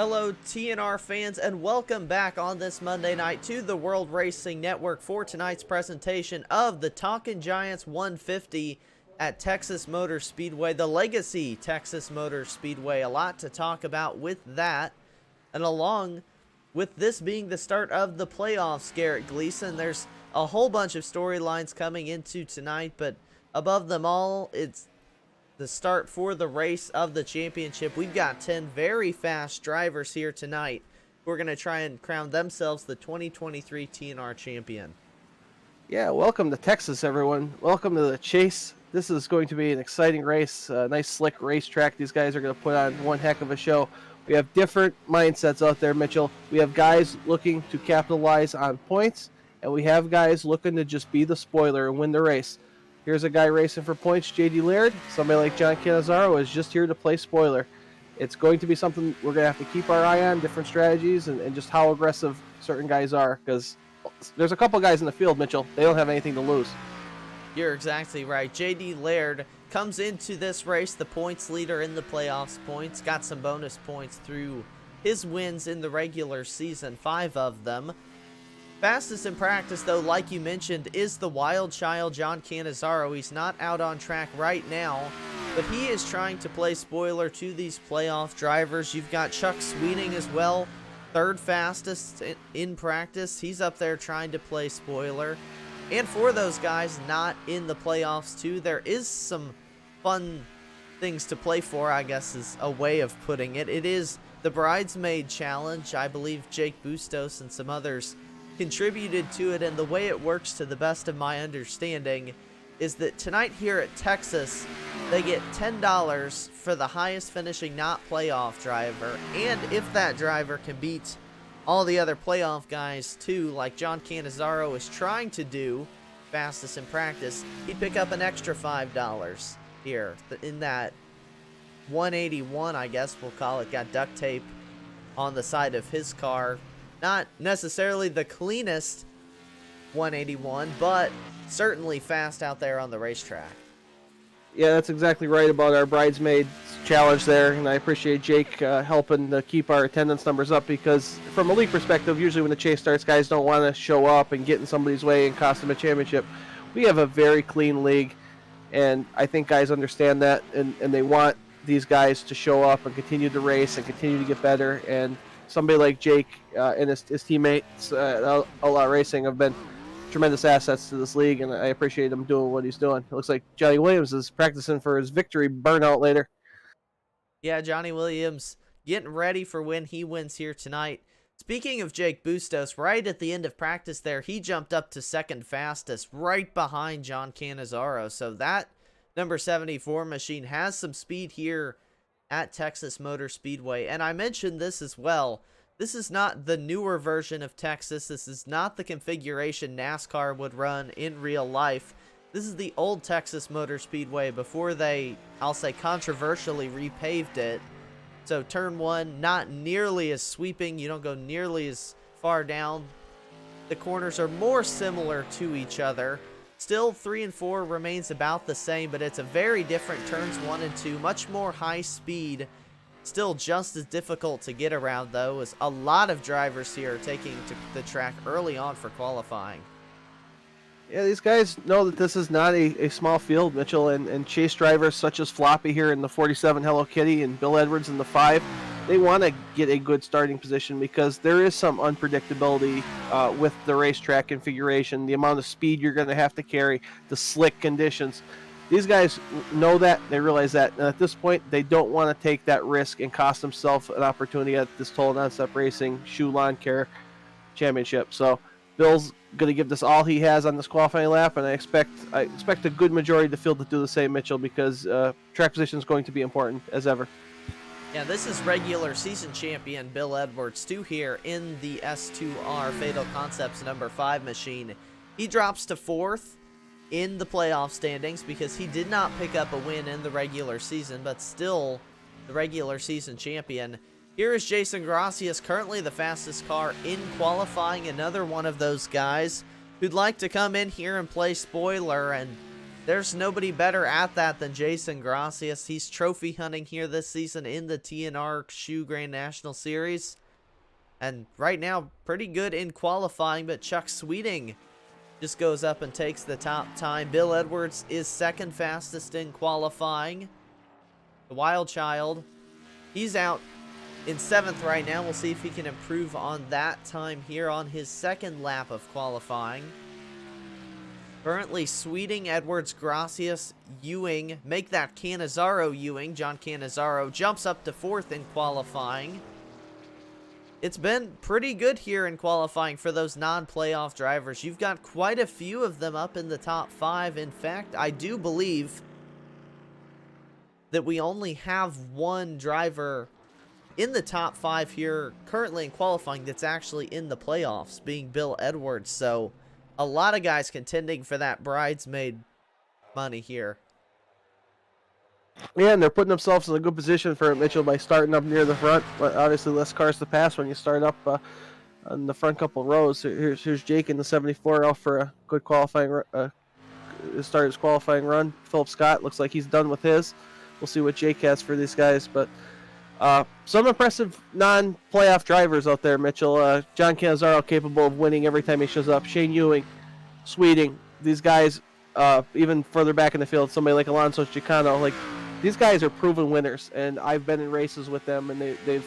Hello TNR fans, and welcome back on this Monday night to the World Racing Network for tonight's presentation of the Talkin Giants 150 at Texas Motor Speedway, the Legacy Texas Motor Speedway. A lot to talk about with that, and along with this being the start of the playoffs, Garrett Gleason, there's a whole bunch of storylines coming into tonight, but above them all, it's the start for the race of the championship. We've got 10 very fast drivers here tonight who are going to try and crown themselves the 2023 TNR champion. Yeah, welcome to Texas, everyone. Welcome to the chase. This is going to be an exciting race, a nice slick racetrack. These guys are going to put on one heck of a show. We have different mindsets out there, Mitchell. We have guys looking to capitalize on points, and we have guys looking to just be the spoiler and win the race. Here's a guy racing for points, J.D. Laird. Somebody like John Cannizzaro is just here to play spoiler. It's going to be something we're going to have to keep our eye on, different strategies, and just how aggressive certain guys are, because there's a couple guys in the field, Mitchell. They don't have anything to lose. You're exactly right. J.D. Laird comes into this race the points leader in the playoffs points, got some bonus points through his wins in the regular season, 5 of them. Fastest in practice, though, like you mentioned, is the wild child, John Cannizzaro. He's not out on track right now, but he is trying to play spoiler to these playoff drivers. You've got Chuck Sweeting as well, 3rd fastest in practice. He's up there trying to play spoiler. And for those guys not in the playoffs, too, there is some fun things to play for, I guess is a way of putting it. It is the Bridesmaid Challenge. I believe Jake Bustos and some others contributed to it, and the way it works, to the best of my understanding, is that tonight here at Texas they get $10 for the highest finishing not playoff driver, and if that driver can beat all the other playoff guys too, like John Cannizzaro is trying to do, fastest in practice, he'd pick up an extra $5 here in that 181, I guess we'll call it. Got duct tape on the side of his car. Not necessarily the cleanest 181, but certainly fast out there on the racetrack. Yeah, that's exactly right about our Bridesmaid Challenge there, and I appreciate Jake helping to keep our attendance numbers up, because from a league perspective, usually when the chase starts, guys don't want to show up and get in somebody's way and cost them a championship. We have a very clean league, and I think guys understand that, and they want these guys to show up and continue to race and continue to get better, and somebody like Jake and his teammates at Outlaw Racing have been tremendous assets to this league, and I appreciate him doing what he's doing. It looks like Johnny Williams is practicing for his victory burnout later. Yeah, Johnny Williams getting ready for when he wins here tonight. Speaking of Jake Bustos, right at the end of practice there, he jumped up to 2nd fastest, right behind John Cannizzaro. So that number 74 machine has some speed here at Texas Motor Speedway. And I mentioned this as well. This is not the newer version of Texas. This is not the configuration NASCAR would run in real life. This is the old Texas Motor Speedway before they, I'll say, controversially repaved it. So turn 1, not nearly as sweeping. You don't go nearly as far down. The corners are more similar to each other. Still, 3 and 4 remains about the same, but it's a very different turns 1 and 2. Much more high speed. Still just as difficult to get around, though, as a lot of drivers here are taking to the track early on for qualifying. Yeah, these guys know that this is not a small field, Mitchell, and chase drivers such as Floppy here in the 47 Hello Kitty and Bill Edwards in the 5, they want to get a good starting position, because there is some unpredictability with the racetrack configuration, the amount of speed you're going to have to carry, the slick conditions. These guys know that, they realize that, and at this point, they don't want to take that risk and cost themselves an opportunity at this Total Nonstop Racing Schue Lawn Care Championship. So Bill's going to give this all he has on this qualifying lap, and I expect a good majority of the field to do the same, Mitchell, because track position is going to be important as ever. Yeah, this is regular season champion Bill Edwards, too, here in the S2R Fatal Concepts number 5 machine. He drops to 4th in the playoff standings because he did not pick up a win in the regular season, but still the regular season champion. Here is Jason Gracias, currently the fastest car in qualifying, another one of those guys who'd like to come in here and play spoiler and there's nobody better at that than Jason Gracias. He's trophy hunting here this season in the TNR Schue Grand National Series. And right now, pretty good in qualifying, but Chuck Sweeting just goes up and takes the top time. Bill Edwards is second fastest in qualifying. The Wild Child, he's out in 7th right now. We'll see if he can improve on that time here on his second lap of qualifying. Currently, Sweeting, Edwards, Gracias, Ewing make that Cannizzaro Ewing. John Cannizzaro jumps up to 4th in qualifying. It's been pretty good here in qualifying for those non-playoff drivers. You've got quite a few of them up in the top 5. In fact, I do believe that we only have one driver in the top 5 here currently in qualifying that's actually in the playoffs, being Bill Edwards. So a lot of guys contending for that bridesmaid money here. Yeah, and they're putting themselves in a good position for it, Mitchell, by starting up near the front. But obviously, less cars to pass when you start up on the front couple rows. Here's Jake in the 74 out for a good qualifying. Start his qualifying run. Philip Scott looks like he's done with his. We'll see what Jake has for these guys, but some impressive non-playoff drivers out there, Mitchell. John Cannizzaro capable of winning every time he shows up. Shane Ewing, Sweeting, these guys even further back in the field, somebody like Alonso Chicano, like. These guys are proven winners, and I've been in races with them, and they've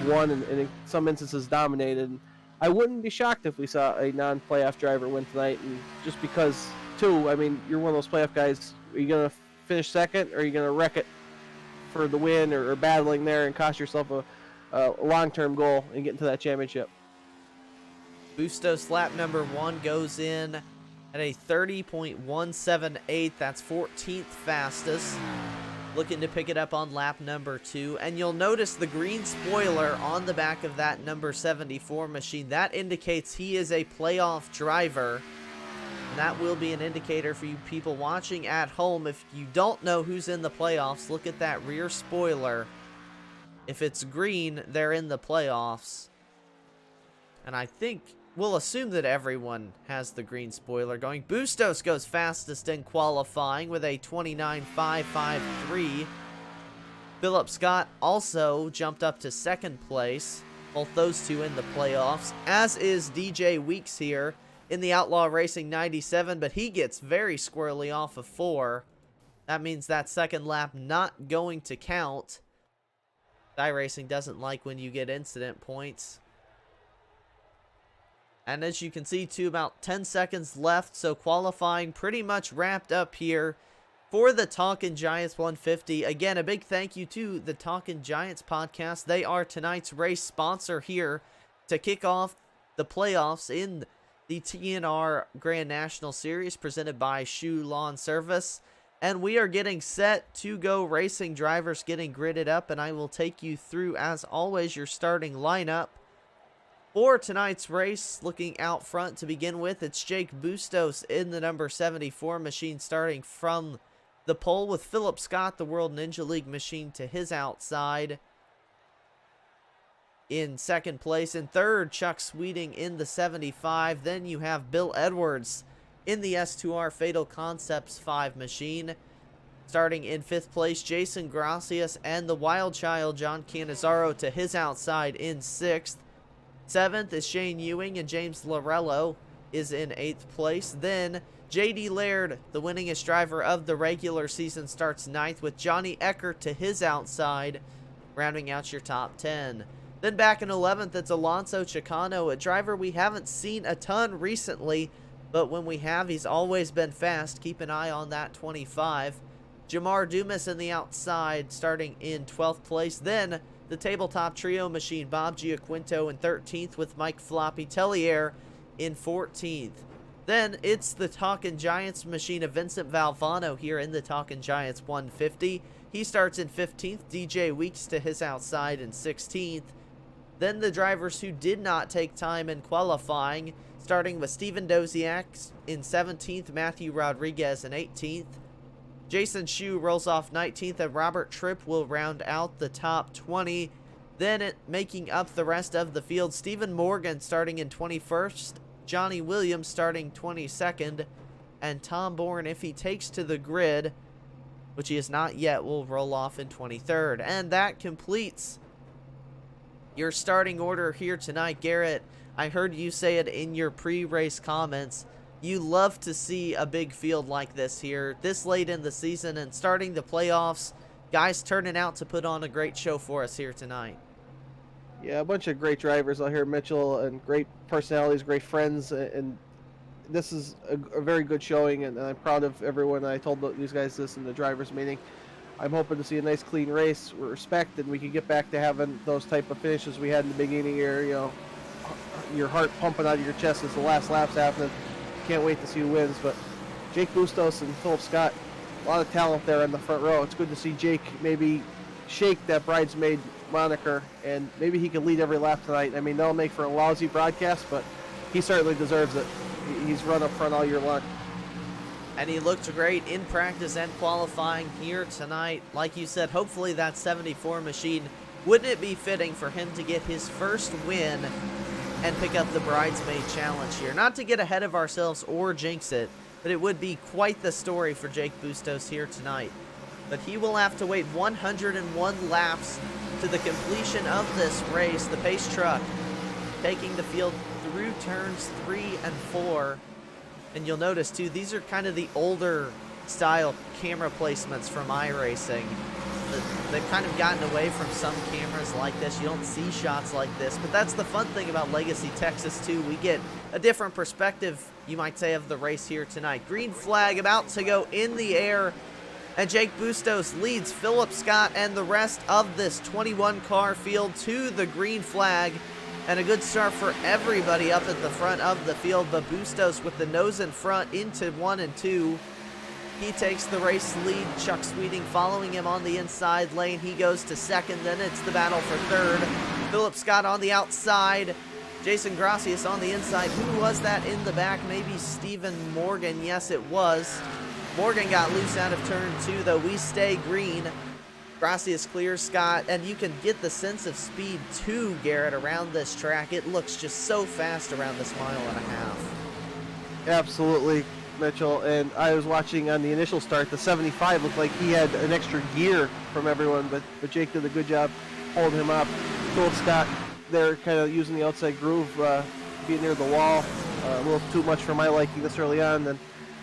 won and in some instances dominated. And I wouldn't be shocked if we saw a non-playoff driver win tonight. And just because, too, I mean, you're one of those playoff guys. Are you going to finish second, or are you going to wreck it for the win or battling there and cost yourself a long-term goal and get into that championship? Bustos lap number 1 goes in at a 30.178. That's 14th fastest. Looking to pick it up on lap number 2. And you'll notice the green spoiler on the back of that number 74 machine. That indicates he is a playoff driver. And that will be an indicator for you people watching at home. If you don't know who's in the playoffs, look at that rear spoiler. If it's green, they're in the playoffs. And I think we'll assume that everyone has the green spoiler going. Bustos goes fastest in qualifying with a 29.553. Philip Scott also jumped up to 2nd place. Both those two in the playoffs, as is DJ Weeks here in the Outlaw Racing 97, but he gets very squarely off of 4. That means that second lap not going to count. iRacing doesn't like when you get incident points. And as you can see, too, about 10 seconds left, so qualifying pretty much wrapped up here for the Talkin Giants 150. Again, a big thank you to the Talkin Giants podcast. They are tonight's race sponsor here to kick off the playoffs in the TNR Grand National Series presented by Schue Lawn Service. And we are getting set to go racing. Drivers getting gridded up, and I will take you through, as always, your starting lineup for tonight's race. Looking out front to begin with, it's Jake Bustos in the number 74 machine, starting from the pole with Philip Scott, the World Ninja League machine, to his outside. In 2nd place. In 3rd, Chuck Sweeting in the 75. Then you have Bill Edwards in the S2R Fatal Concepts 5 machine. Starting in 5th place, Jason Gracias and the Wild Child, John Cannizzaro, to his outside in 6th. 7th is Shane Ewing, and James Lorello is in 8th place. Then J.D. Laird, the winningest driver of the regular season, starts 9th with Johnny Eckert to his outside, rounding out your top 10. Then back in 11th, it's Alonso Chicano, a driver we haven't seen a ton recently, but when we have, he's always been fast. Keep an eye on that 25. Jamar Dumas in the outside, starting in 12th place. Then the tabletop trio machine, Bob Giaquinto in 13th with Mike Floppy Tellier in 14th. Then it's the Talkin Giants machine of Vincent Valvano here in the Talkin Giants 150. He starts in 15th, DJ Weeks to his outside in 16th. Then the drivers who did not take time in qualifying, starting with Steven Doziak in 17th, Matthew Rodriguez in 18th. Jason Schue rolls off 19th, and Robert Tripp will round out the top 20. Then making up the rest of the field, Stephen Morgan starting in 21st, Johnny Williams starting 22nd, And Tom Bourne, if he takes to the grid, which he has not yet, will roll off in 23rd. And that completes your starting order here tonight. Garrett, I heard you say it in your pre-race comments. You love to see a big field like this here, this late in the season and starting the playoffs. Guys turning out to put on a great show for us here tonight. Yeah, a bunch of great drivers out here, Mitchell, and great personalities, great friends, and this is a very good showing, and I'm proud of everyone. I told these guys this in the drivers' meeting. I'm hoping to see a nice, clean race with respect, and we can get back to having those type of finishes we had in the beginning here. You know, your heart pumping out of your chest as the last lap's happening. Can't wait to see who wins. But Jake Bustos and Philip Scott, a lot of talent there in the front row. It's good to see Jake maybe shake that bridesmaid moniker, and maybe he can lead every lap tonight. I mean, that'll make for a lousy broadcast, but he certainly deserves it. He's run up front all year long. And he looked great in practice and qualifying here tonight. Like you said, hopefully that 74 machine, wouldn't it be fitting for him to get his first win and pick up the Bridesmaid Challenge here? Not to get ahead of ourselves or jinx it, but it would be quite the story for Jake Bustos here tonight. But he will have to wait 101 laps to the completion of this race. The pace truck taking the field through turns 3 and 4. And you'll notice too, these are kind of the older style camera placements from iRacing. They've kind of gotten away from some cameras like this. You don't see shots like this, but that's the fun thing about Legacy Texas too. We get a different perspective, you might say, of the race here tonight. Green flag about to go in the air, and Jake Bustos leads Philip Scott and the rest of this 21 car field to the green flag. And a good start for everybody up at the front of the field, but Bustos with the nose in front into 1 and 2. He takes the race lead. Chuck Sweeting following him on the inside lane. He goes to second, then it's the battle for third. Philip Scott on the outside. Jason Gracias on the inside. Who was that in the back? Maybe Stephen Morgan. Yes, it was. Morgan got loose out of turn 2, though. We stay green. Gracias clears Scott, and you can get the sense of speed too, Garrett, around this track. It looks just so fast around this mile and a half. Absolutely, Mitchell. And I was watching on the initial start, the 75 looked like he had an extra gear from everyone, but Jake did a good job holding him up. Philip Scott there kind of using the outside groove, being near the wall, a little too much for my liking this early on. Then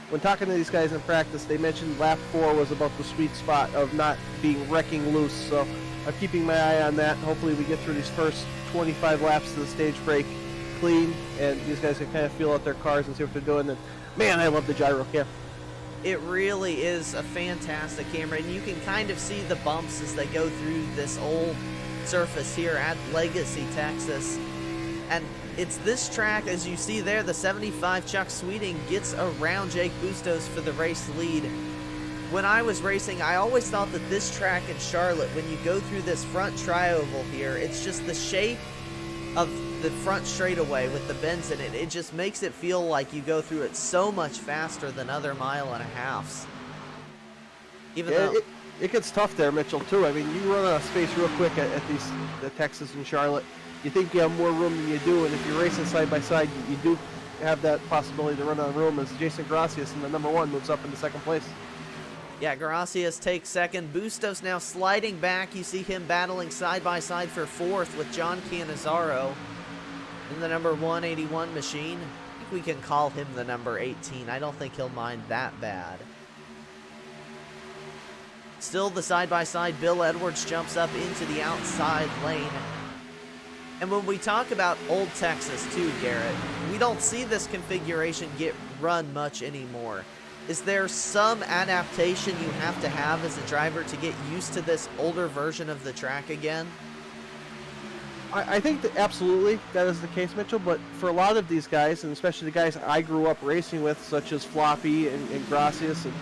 when talking to these guys in practice, they mentioned lap 4 was about the sweet spot of not being wrecking loose. So I'm keeping my eye on that. Hopefully we get through these first 25 laps to the stage break clean, and these guys can kind of feel out their cars and see what they're doing. And man, I love the gyro cam. It really is a fantastic camera, and you can kind of see the bumps as they go through this old surface here at Legacy, Texas. And it's this track, as you see there, the 75 Chuck Sweeting gets around Jake Bustos for the race lead. When I was racing, I always thought that this track in Charlotte, when you go through this front tri-oval here, it's just the shape of the front straightaway with the bends in it. It just makes it feel like you go through it so much faster than other mile and a halves. Even though it gets tough there, Mitchell, too. I mean, you run out of space real quick at the Texas and Charlotte. You think you have more room than you do, and if you're racing side by side, you do have that possibility to run out of room as Jason Gracias in the number 1 moves up into second place. Yeah, Gracias takes second. Bustos now sliding back. You see him battling side by side for 4th with John Cannizzaro in the number 181 machine. I think we can call him the number 18. I don't think he'll mind that bad. Still the side by side, Bill Edwards jumps up into the outside lane. And when we talk about Old Texas too, Garrett, we don't see this configuration get run much anymore. Is there some adaptation you have to have as a driver to get used to this older version of the track again? I think that absolutely that is the case, Mitchell, but for a lot of these guys, and especially the guys I grew up racing with, such as Floppy and Gracias and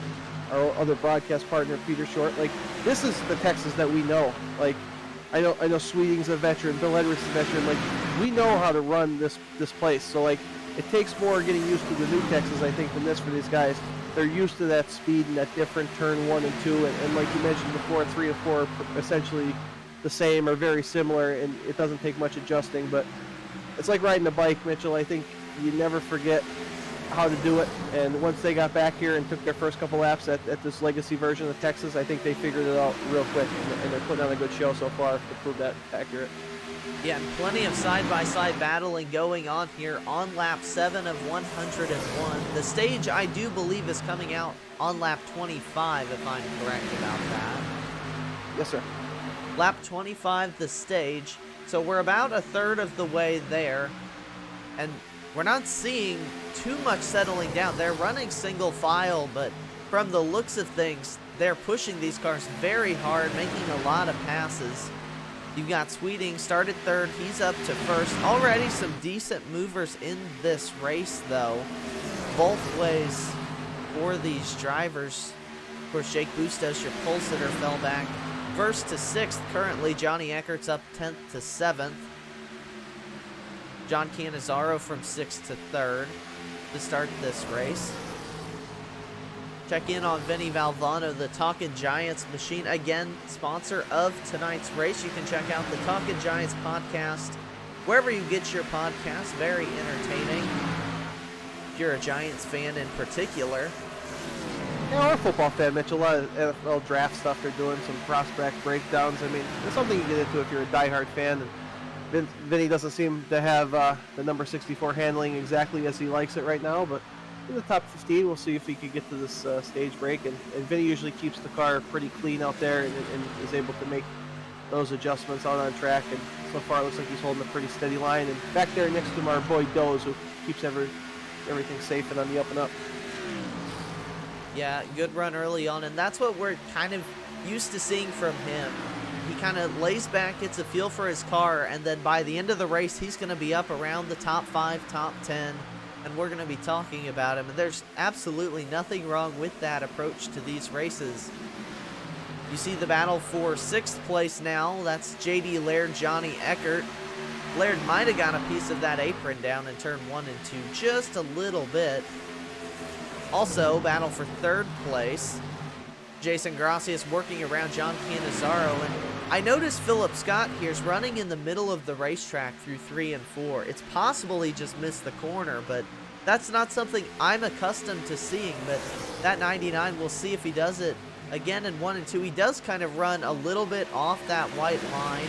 our other broadcast partner, Peter Short, like, this is the Texas that we know. Like, I know Sweeting's a veteran, Bill Edwards is a veteran. Like, we know how to run this place. So, like, it takes more getting used to the new Texas, I think, than this for these guys. They're used to that speed and that different turn 1 and 2, and like you mentioned before, 3 and 4 are essentially the same or very similar, and it doesn't take much adjusting. But it's like riding a bike, Mitchell. I think you never forget how to do it. And once they got back here and took their first couple laps at this legacy version of Texas, I think they figured it out real quick, and they're putting on a good show so far to prove that accurate. Yeah, and plenty of side-by-side battling going on here on lap 7 of 101. The stage, I do believe, is coming out on lap 25, if I'm correct about that. Yes, sir. Lap 25, the stage. So we're about a third of the way there, and we're not seeing too much settling down. They're running single file, but from the looks of things, they're pushing these cars very hard, making a lot of passes. You've got Sweeting started third. He's up to first. Already some decent movers in this race, though. Both ways for these drivers. Of course, Jake Bustos, your pole sitter, fell back first to sixth. Currently, Johnny Eckert's up 10th to 7th. John Cannizzaro from 6th to 3rd to start this race. Check in on Vinny Valvano, the Talkin Giants machine. Again, sponsor of tonight's race. You can check out the Talkin Giants podcast wherever you get your podcasts. Very entertaining if you're a Giants fan in particular. Yeah, or a football fan, Mitch. A lot of NFL draft stuff they're doing, some prospect breakdowns. I mean, it's something you get into if you're a diehard fan. And Vinny doesn't seem to have the number 64 handling exactly as he likes it right now, but in the top 15, we'll see if he can get to this stage break. And Vinny usually keeps the car pretty clean out there and is able to make those adjustments out on track. And so far, it looks like he's holding a pretty steady line. And back there next to him, our boy Doze, who keeps everything safe and on the up and up. Yeah, good run early on, and that's what we're kind of used to seeing from him. He kind of lays back, gets a feel for his car, and then by the end of the race, he's going to be up around the top 5, top 10, and we're going to be talking about him. And there's absolutely nothing wrong with that approach to these races. You see the battle for 6th place now. That's J.D. Laird, Johnny Eckert. Laird might have got a piece of that apron down in turn 1 and 2, just a little bit. Also, battle for 3rd place. Jason Gracias working around John Cannizzaro, and I noticed Philip Scott here is running in the middle of the racetrack through 3 and 4. It's possible he just missed the corner, but that's not something I'm accustomed to seeing. But that 99, we'll see if he does it again in 1 and 2. He does kind of run a little bit off that white line.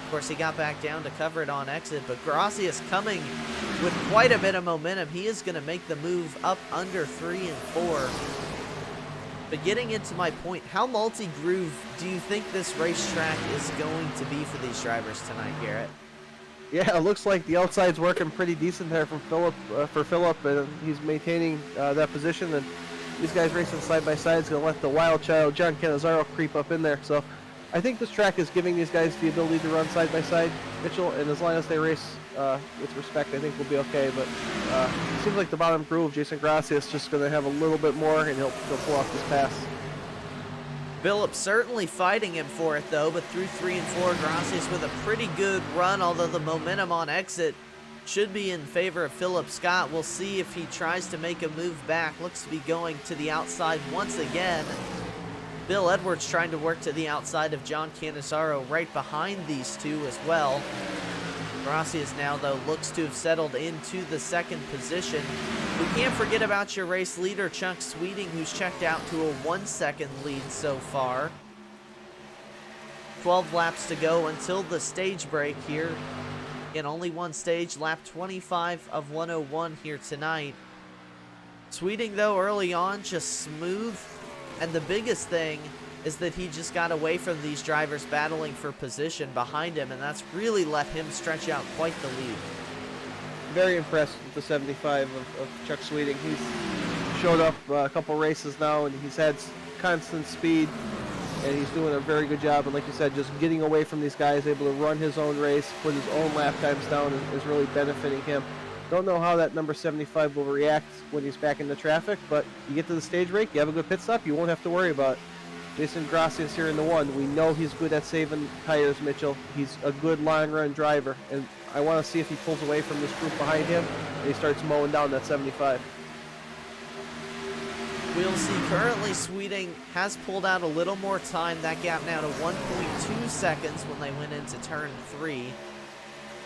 Of course, he got back down to cover it on exit, but Gracias coming with quite a bit of momentum. He is going to make the move up under 3 and 4. But getting into my point, how multi-groove do you think this racetrack is going to be for these drivers tonight, Garrett? Yeah, it looks like the outside's working pretty decent there from Philip, and he's maintaining that position. And these guys racing side by side is going to let the wild child John Cannizzaro creep up in there. So I think this track is giving these guys the ability to run side by side, Mitchell, and as long as they race with respect, I think we'll be okay. But it seems like the bottom groove, Jason Gracias, just going to have a little bit more, and he'll pull off this pass. Phillips certainly fighting him for it, though, but through 3 and 4, Gracias with a pretty good run, although the momentum on exit should be in favor of Philip Scott. We'll see if he tries to make a move back. Looks to be going to the outside once again. Bill Edwards trying to work to the outside of John Cannizzaro right behind these two as well. Gracias now, though, looks to have settled into the 2nd position. We can't forget about your race leader, Chuck Sweeting, who's checked out to a 1-second lead so far. 12 laps to go until the stage break here. Again, only one stage, lap 25 of 101 here tonight. Sweeting, though, early on, just smooth. And the biggest thing is that he just got away from these drivers battling for position behind him, and that's really let him stretch out quite the lead. Very impressed with the 75 of Chuck Sweeting. He's showed up a couple races now, and he's had constant speed, and he's doing a very good job. And like you said, just getting away from these guys, able to run his own race, put his own lap times down, is really benefiting him. Don't know how that number 75 will react when he's back in the traffic, but you get to the stage break, you have a good pit stop, you won't have to worry about it. Jason Gracias here in the 1. We know he's good at saving tires, Mitchell. He's a good long-run driver, and I want to see if he pulls away from this group behind him and he starts mowing down that 75. We'll see. Currently, Sweeting has pulled out a little more time. That gap now to 1.2 seconds when they went into turn 3.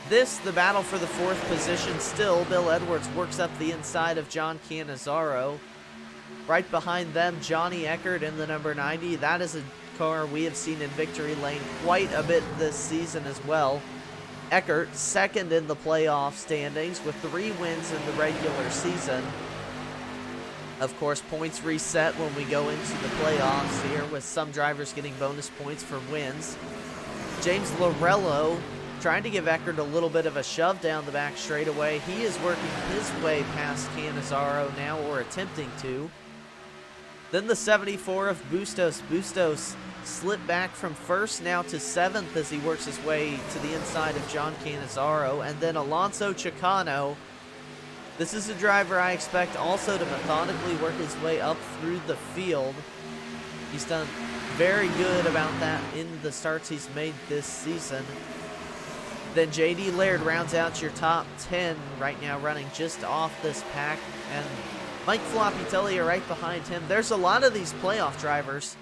the battle for the 4th position still. Bill Edwards works up the inside of John Cannizzaro. Right behind them, Johnny Eckert in the number 90. That is a car we have seen in victory lane quite a bit this season as well. Eckert, second in the playoff standings with 3 wins in the regular season. Of course, points reset when we go into the playoffs here, with some drivers getting bonus points for wins. James Lorello trying to give Eckert a little bit of a shove down the back straightaway. He is working his way past Cannizzaro now, or attempting to. Then the 74 of Bustos. Bustos slipped back from 1st now to 7th as he works his way to the inside of John Cannizzaro. And then Alonso Chicano. This is a driver I expect also to methodically work his way up through the field. He's done very good about that in the starts he's made this season. Then J.D. Laird rounds out your top 10 right now, running just off this pack. And Mike Floppy-Tellier right behind him. There's a lot of these playoff drivers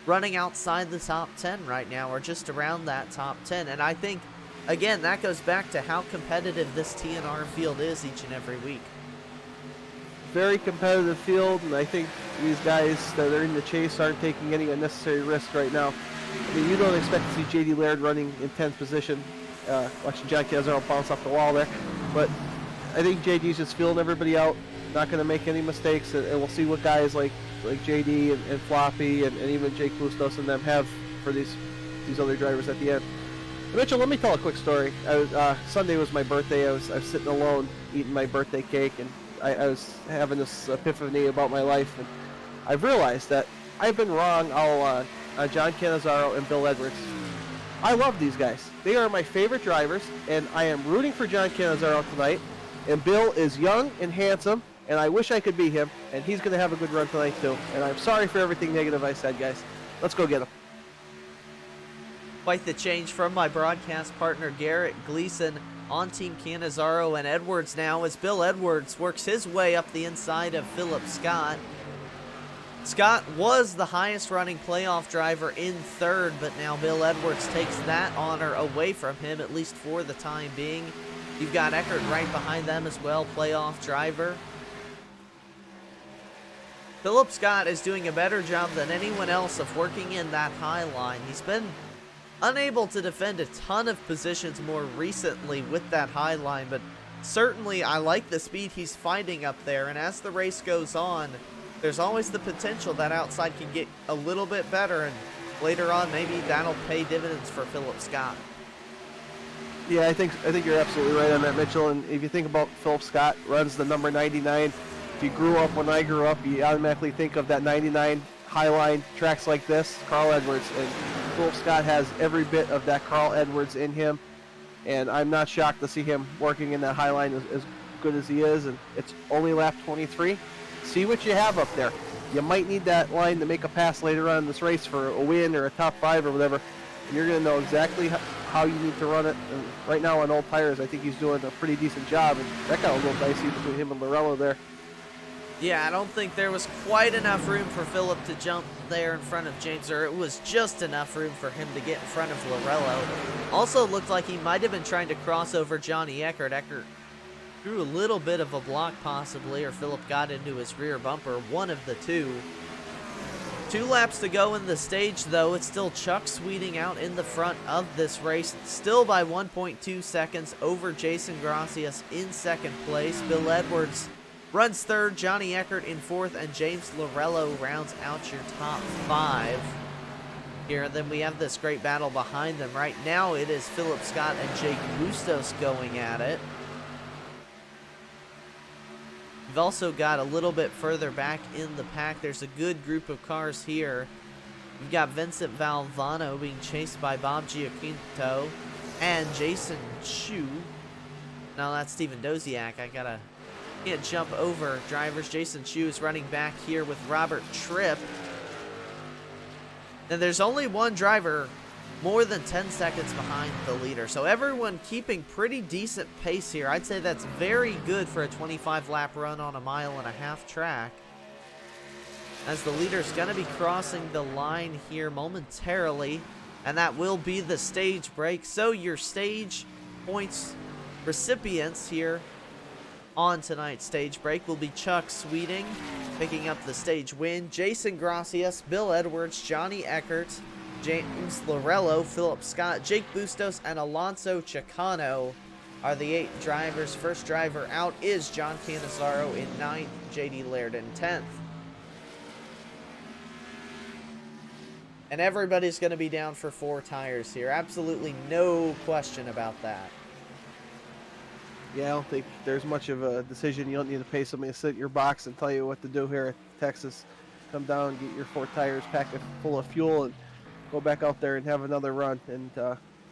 running outside the top 10 right now, or just around that top 10. And I think, again, that goes back to how competitive this TNR field is each and every week. Very competitive field, and I think these guys that are in the chase aren't taking any unnecessary risk right now. I mean, you don't expect to see J.D. Laird running in 10th position. Watching John Cannizzaro bounce off the wall there. But I think JD's just feeling everybody out, not going to make any mistakes, and we'll see what guys like JD and Floppy and even Jake Bustos and them have for these other drivers at the end. And Mitchell, let me tell a quick story. Sunday was my birthday. I was sitting alone eating my birthday cake, and I was having this epiphany about my life, and I've realized that I've been wrong all on John Cannizzaro and Bill Edwards. I love these guys. They are my favorite drivers, and I am rooting for John Cannizzaro tonight. And Bill is young and handsome, and I wish I could be him, and he's going to have a good run tonight too. And I'm sorry for everything negative I said, guys. Let's go get him. Quite the change from my broadcast partner Garrett Gleason on Team Cannizzaro and Edwards now, as Bill Edwards works his way up the inside of Philip Scott. Scott was the highest running playoff driver in 3rd, but now Bill Edwards takes that honor away from him, at least for the time being. You've got Eckert right behind them as well, playoff driver. Philip Scott is doing a better job than anyone else of working in that high line. He's been unable to defend a ton of positions more recently with that high line, but certainly I like the speed he's finding up there, and as the race goes on, there's always the potential that outside can get a little bit better, and later on maybe that'll pay dividends for Philip Scott. Yeah, I think you're absolutely right on that, Mitchell. And if you think about Philip Scott, runs the number 99. If you grew up when I grew up, you automatically think of that 99 highline tracks like this, Carl Edwards. And Philip Scott has every bit of that Carl Edwards in him. And I'm not shocked to see him working in that highline as good as he is. And it's only lap 23. See what you have up there. You might need that line to make a pass later on in this race for a win or a top 5 or whatever. You're going to know exactly how you need to run it. And right now on old tires, I think he's doing a pretty decent job. And that got a little dicey between him and Lorello there. Yeah, I don't think there was quite enough room for Philip to jump there in front of James, or it was just enough room for him to get in front of Lorello. Also looked like he might have been trying to cross over Johnny Eckert. Eckert threw a little bit of a block possibly, or Philip got into his rear bumper, one of the two. 2 laps to go in the stage, though. It's still Chuck Sweeting out in the front of this race, still by 1.2 seconds over Jason Gracias in 2nd place. Bill Edwards runs 3rd, Johnny Eckert in 4th, and James Lorello rounds out your top 5 here. And then we have this great battle behind them. Right now it is Philip Scott and Jake Bustos going at it. We've also got a little bit further back in the pack. There's a good group of cars here. We've got Vincent Valvano being chased by Bob Giaquinto and Jason Schue. Now that's Steven Doziak. Can't jump over drivers. Jason Schue is running back here with Robert Tripp. And there's only one driver more than 10 seconds behind the leader. So everyone keeping pretty decent pace here. I'd say that's very good for a 25-lap run on a 1.5 mile track. As the leader's going to be crossing the line here momentarily. And that will be the stage break. So your stage points recipients here on tonight's stage break will be Chuck Sweeting picking up the stage win. Jason Gracias, Bill Edwards, Johnny Eckert, James Lorello, Philip Scott, Jake Bustos, and Alonso Chicano are the 8 drivers. First driver out is John Canizaro in 9th, JD Laird in 10th. And everybody's going to be down for 4 tires here. Absolutely no question about that. Yeah, I don't think there's much of a decision. You don't need to pay somebody to sit in your box and tell you what to do here at Texas. Come down, get your 4 tires, pack it full of fuel, and go back out there and have another run. And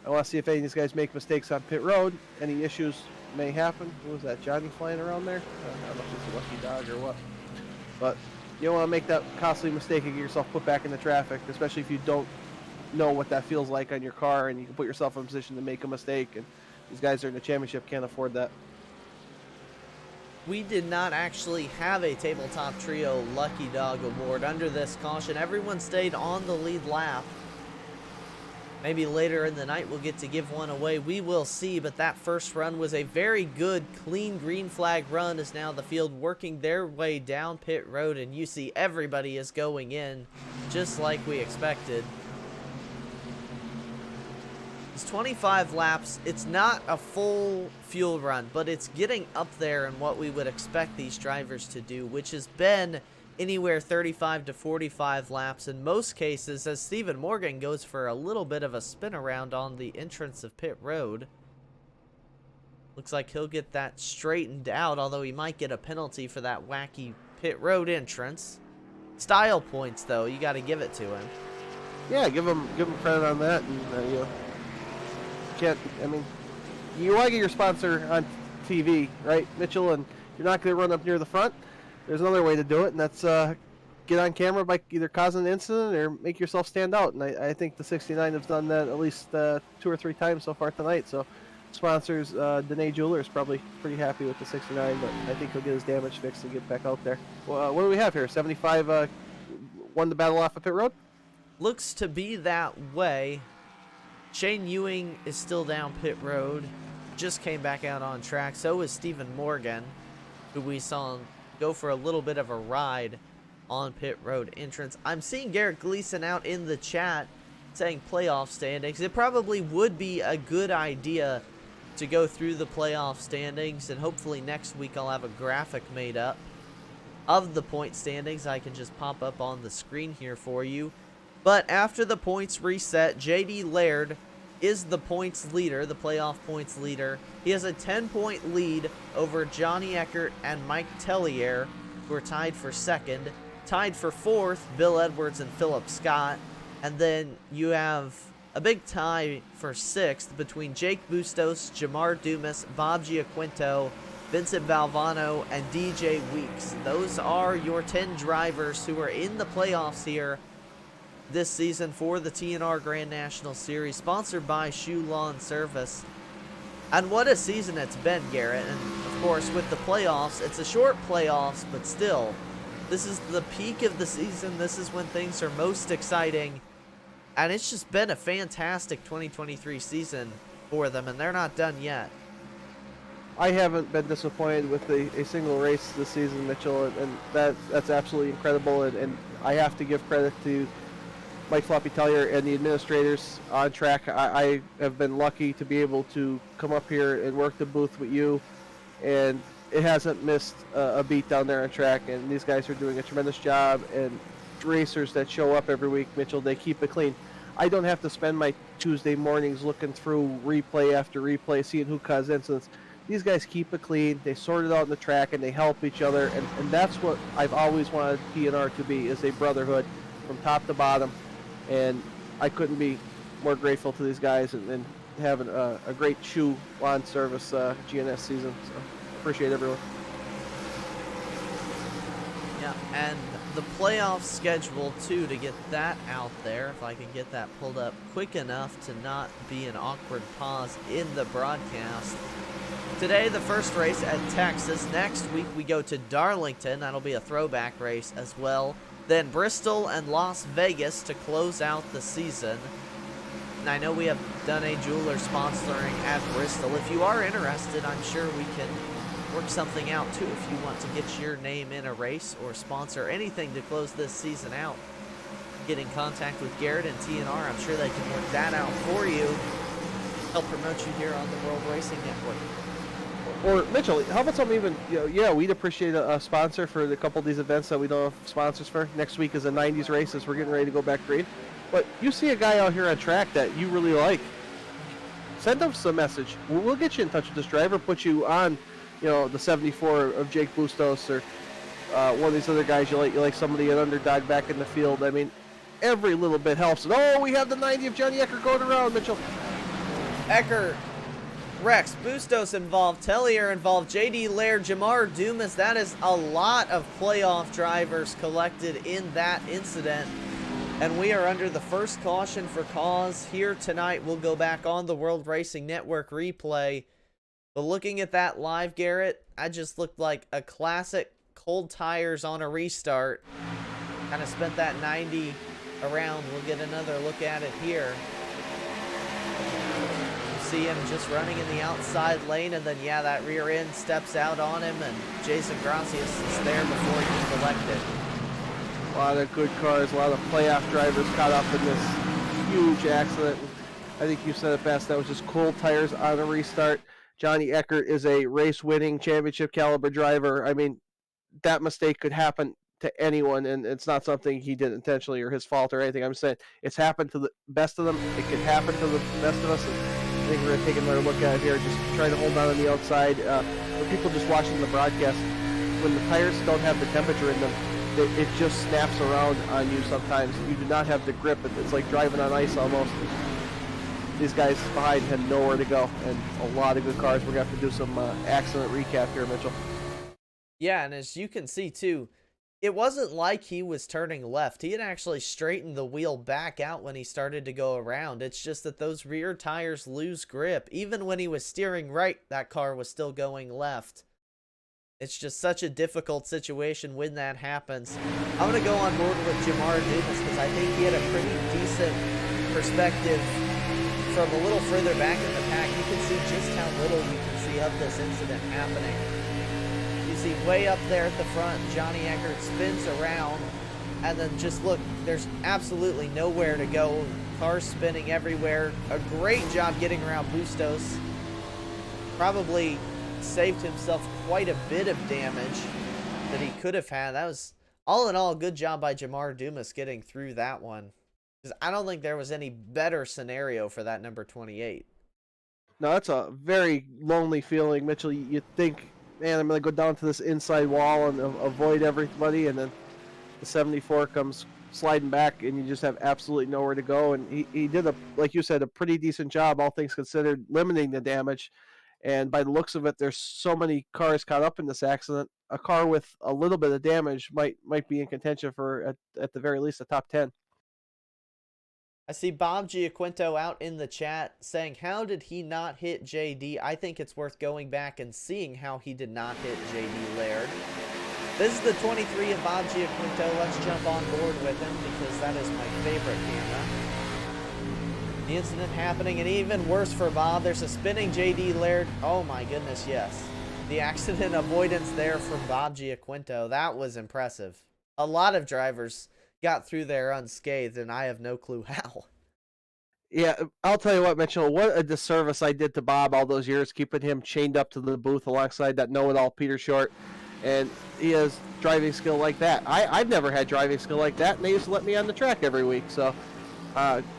I want to see if any of these guys make mistakes on pit road. Any issues may happen. Who was that, Johnny flying around there? I don't know if it's a lucky dog or what. But you don't want to make that costly mistake and get yourself put back in the traffic, especially if you don't know what that feels like on your car, and you can put yourself in a position to make a mistake. And these guys are in the championship, can't afford that. We did not actually have a Tabletop Trio Lucky Dog Award under this caution. Everyone stayed on the lead lap. Maybe later in the night we'll get to give one away. We will see, but that first run was a very good, clean green flag run as now the field working their way down pit road, and you see everybody is going in just like we expected. It's 25 laps. It's not a full fuel run, but it's getting up there in what we would expect these drivers to do, which has been anywhere 35 to 45 laps in most cases, as Stephen Morgan goes for a little bit of a spin around on the entrance of pit road. Looks like he'll get that straightened out, although he might get a penalty for that wacky pit road entrance. Style points, though. You got to give it to him. Yeah, give him credit on that. And I mean, you want to get your sponsor on TV, right, Mitchell? And you're not going to run up near the front. There's another way to do it, and that's get on camera by either causing an incident or make yourself stand out. And I think the 69 has done that at least 2 or 3 times so far tonight. So sponsors, Danae Jeweler is probably pretty happy with the 69, but I think he'll get his damage fixed and get back out there. Well, what do we have here? 75 won the battle off of pit road? Looks to be that way. Shane Ewing is still down pit road. Just came back out on track. So is Stephen Morgan, who we saw go for a little bit of a ride on pit road entrance. I'm seeing Garrett Gleason out in the chat saying playoff standings. It probably would be a good idea to go through the playoff standings, and hopefully next week I'll have a graphic made up of the point standings. I can just pop up on the screen here for you. But after the points reset, JD Laird is the points leader, the playoff points leader. He has a 10-point lead over Johnny Eckert and Mike Tellier, who are tied for second. Tied for fourth, Bill Edwards and Philip Scott. And then you have a big tie for sixth between Jake Bustos, Jamar Dumas, Bob Giaquinto, Vincent Valvano, and DJ Weeks. Those are your 10 drivers who are in the playoffs here this season for the TNR Grand National Series, sponsored by Schue Lawn Service. And what a season it's been, Garrett. And of course, with the playoffs, it's a short playoffs, but still, this is the peak of the season. This is when things are most exciting. And it's just been a fantastic 2023 season for them, and they're not done yet. I haven't been disappointed with a single race this season, Mitchell, and that's absolutely incredible. And I have to give credit to Mike Floppy Tellier and the administrators on track. I have been lucky to be able to come up here and work the booth with you, and it hasn't missed a beat down there on track, and these guys are doing a tremendous job. And racers that show up every week, Mitchell, they keep it clean. I don't have to spend my Tuesday mornings looking through replay after replay, seeing who caused incidents. These guys keep it clean, they sort it out in the track, and they help each other, and that's what I've always wanted TNR to be, is a brotherhood from top to bottom. And I couldn't be more grateful to these guys and having a great Schue Lawn Service GNS season. So appreciate everyone. Yeah, and the playoff schedule, too, to get that out there, if I can get that pulled up quick enough to not be an awkward pause in the broadcast. Today, the first race at Texas. Next week, we go to Darlington. That'll be a throwback race as well. Then Bristol and Las Vegas to close out the season. And I know we have done a jeweler sponsoring at Bristol. If you are interested, I'm sure we can work something out too if you want to get your name in a race or sponsor anything to close this season out. Get in contact with Garrett and TNR. I'm sure they can work that out for you. Help promote you here on the World Racing Network. Or Mitchell, how about something even, yeah, we'd appreciate a sponsor for a couple of these events that we don't have sponsors for. Next week is a 90s race as we're getting ready to go back green. But you see a guy out here on track that you really like, send us a message. We'll get you in touch with this driver, put you on, the 74 of Jake Bustos or one of these other guys you like somebody at underdog back in the field. I mean, every little bit helps. And we have the 90 of Johnny Ecker going around, Mitchell. Ecker, Rex, Bustos involved, Tellier involved, JD Laird, Jamar Dumas. That is a lot of playoff drivers collected in that incident. And we are under the first caution for cause here tonight. We'll go back on the World Racing Network replay. But looking at that live, Garrett, I just looked like a classic cold tires on a restart. Kind of spent that 90 around. We'll get another look at it here. You see him just running in the outside lane, and then, yeah, that rear end steps out on him, and Jason Gracias is there before he collected. A lot of good cars, a lot of playoff drivers caught up in this huge accident. I think you said it best. That was just cold tires on a restart. Johnny Eckert is a race-winning championship caliber driver. I mean, that mistake could happen to anyone, and it's not something he did intentionally or his fault or anything. I'm saying it's happened to the best of them. It could happen to the best of us. And I think we're going to take another look at it here, just trying to hold on the outside. For people just watching the broadcast, when the tires don't have the temperature in them, it just snaps around on you sometimes. You do not have the grip. It's like driving on ice almost. These guys behind had nowhere to go, and a lot of good cars. We're going to have to do some accident recap here, Mitchell. Yeah, and as you can see, too, it wasn't like he was turning left. He had actually straightened the wheel back out when he started to go around. It's just that those rear tires lose grip. Even when he was steering right, that car was still going left. It's just such a difficult situation when that happens. I'm going to go on board with Jamar Dumas because I think he had a pretty decent perspective from a little further back in the pack. You can see just how little we can see of this incident happening. You see way up there at the front, Johnny Eckert spins around, and then just look, there's absolutely nowhere to go. Cars spinning everywhere. A great job getting around Bustos. Probably saved himself quite a bit of damage that he could have had. That was, all in all, a good job by Jamar Dumas getting through that one. Because I don't think there was any better scenario for that number 28. No, that's a very lonely feeling, Mitchell. You think, man, I'm going to go down to this inside wall and avoid everybody, and then the 74 comes sliding back, and you just have absolutely nowhere to go. And he did, like you said, a pretty decent job, all things considered, limiting the damage. And by the looks of it, there's so many cars caught up in this accident. A car with a little bit of damage might be in contention for, at the very least, a top 10. I see Bob Giaquinto out in the chat saying, how did he not hit JD? I think it's worth going back and seeing how he did not hit JD Laird. This is the 23 of Bob Giaquinto. Let's jump on board with him because that is my favorite camera. The incident happening, and even worse for Bob, there's a spinning JD Laird. Oh my goodness, yes. The accident avoidance there from Bob Giaquinto. That was impressive. A lot of drivers got through there unscathed, and I have no clue how. Yeah, I'll tell you what, Mitchell, what a disservice I did to Bob all those years, keeping him chained up to the booth alongside that know-it-all Peter Short. And he has driving skill like that. I've never had driving skill like that, and they used to let me on the track every week. So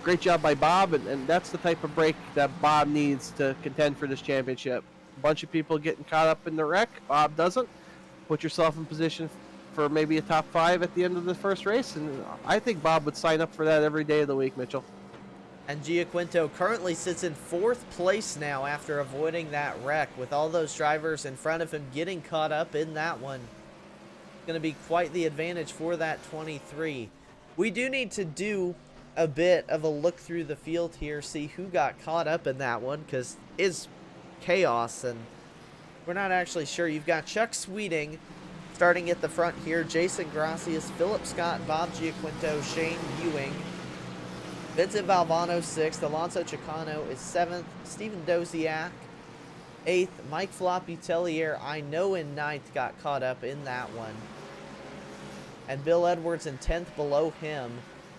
great job by Bob, and that's the type of break that Bob needs to contend for this championship. A bunch of people getting caught up in the wreck. Bob doesn't. Put yourself in position for maybe a top 5 at the end of the first race, and I think Bob would sign up for that every day of the week, Mitchell. And Giaquinto currently sits in 4th place now after avoiding that wreck, with all those drivers in front of him getting caught up in that one. It's going to be quite the advantage for that 23. We do need to do a bit of a look through the field here, see who got caught up in that one, because it's chaos, and we're not actually sure. You've got Chuck Sweeting starting at the front here, Jason Gracias, Philip Scott, Bob Giaquinto, Shane Ewing. Vincent Valvano 6th, Alonso Chicano is 7th, Steven Doziak 8th, Mike Floppy Tellier, I know in 9th, got caught up in that one. And Bill Edwards in 10th below him.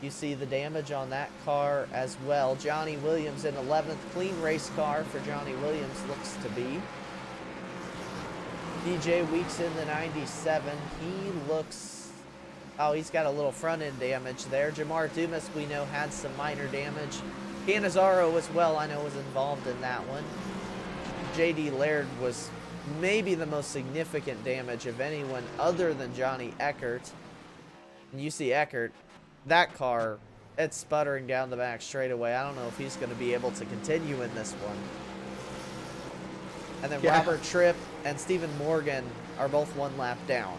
You see the damage on that car as well. Johnny Williams in 11th, clean race car for Johnny Williams looks to be. DJ Weeks in the 97, he looks, oh, he's got a little front end damage there. Jamar Dumas, we know, had some minor damage. Canizaro as well, I know, was involved in that one. JD Laird was maybe the most significant damage of anyone other than Johnny Eckert. And you see Eckert, that car, it's sputtering down the back straightaway. I don't know if he's going to be able to continue in this one. And then Robert Tripp and Stephen Morgan are both 1 lap down.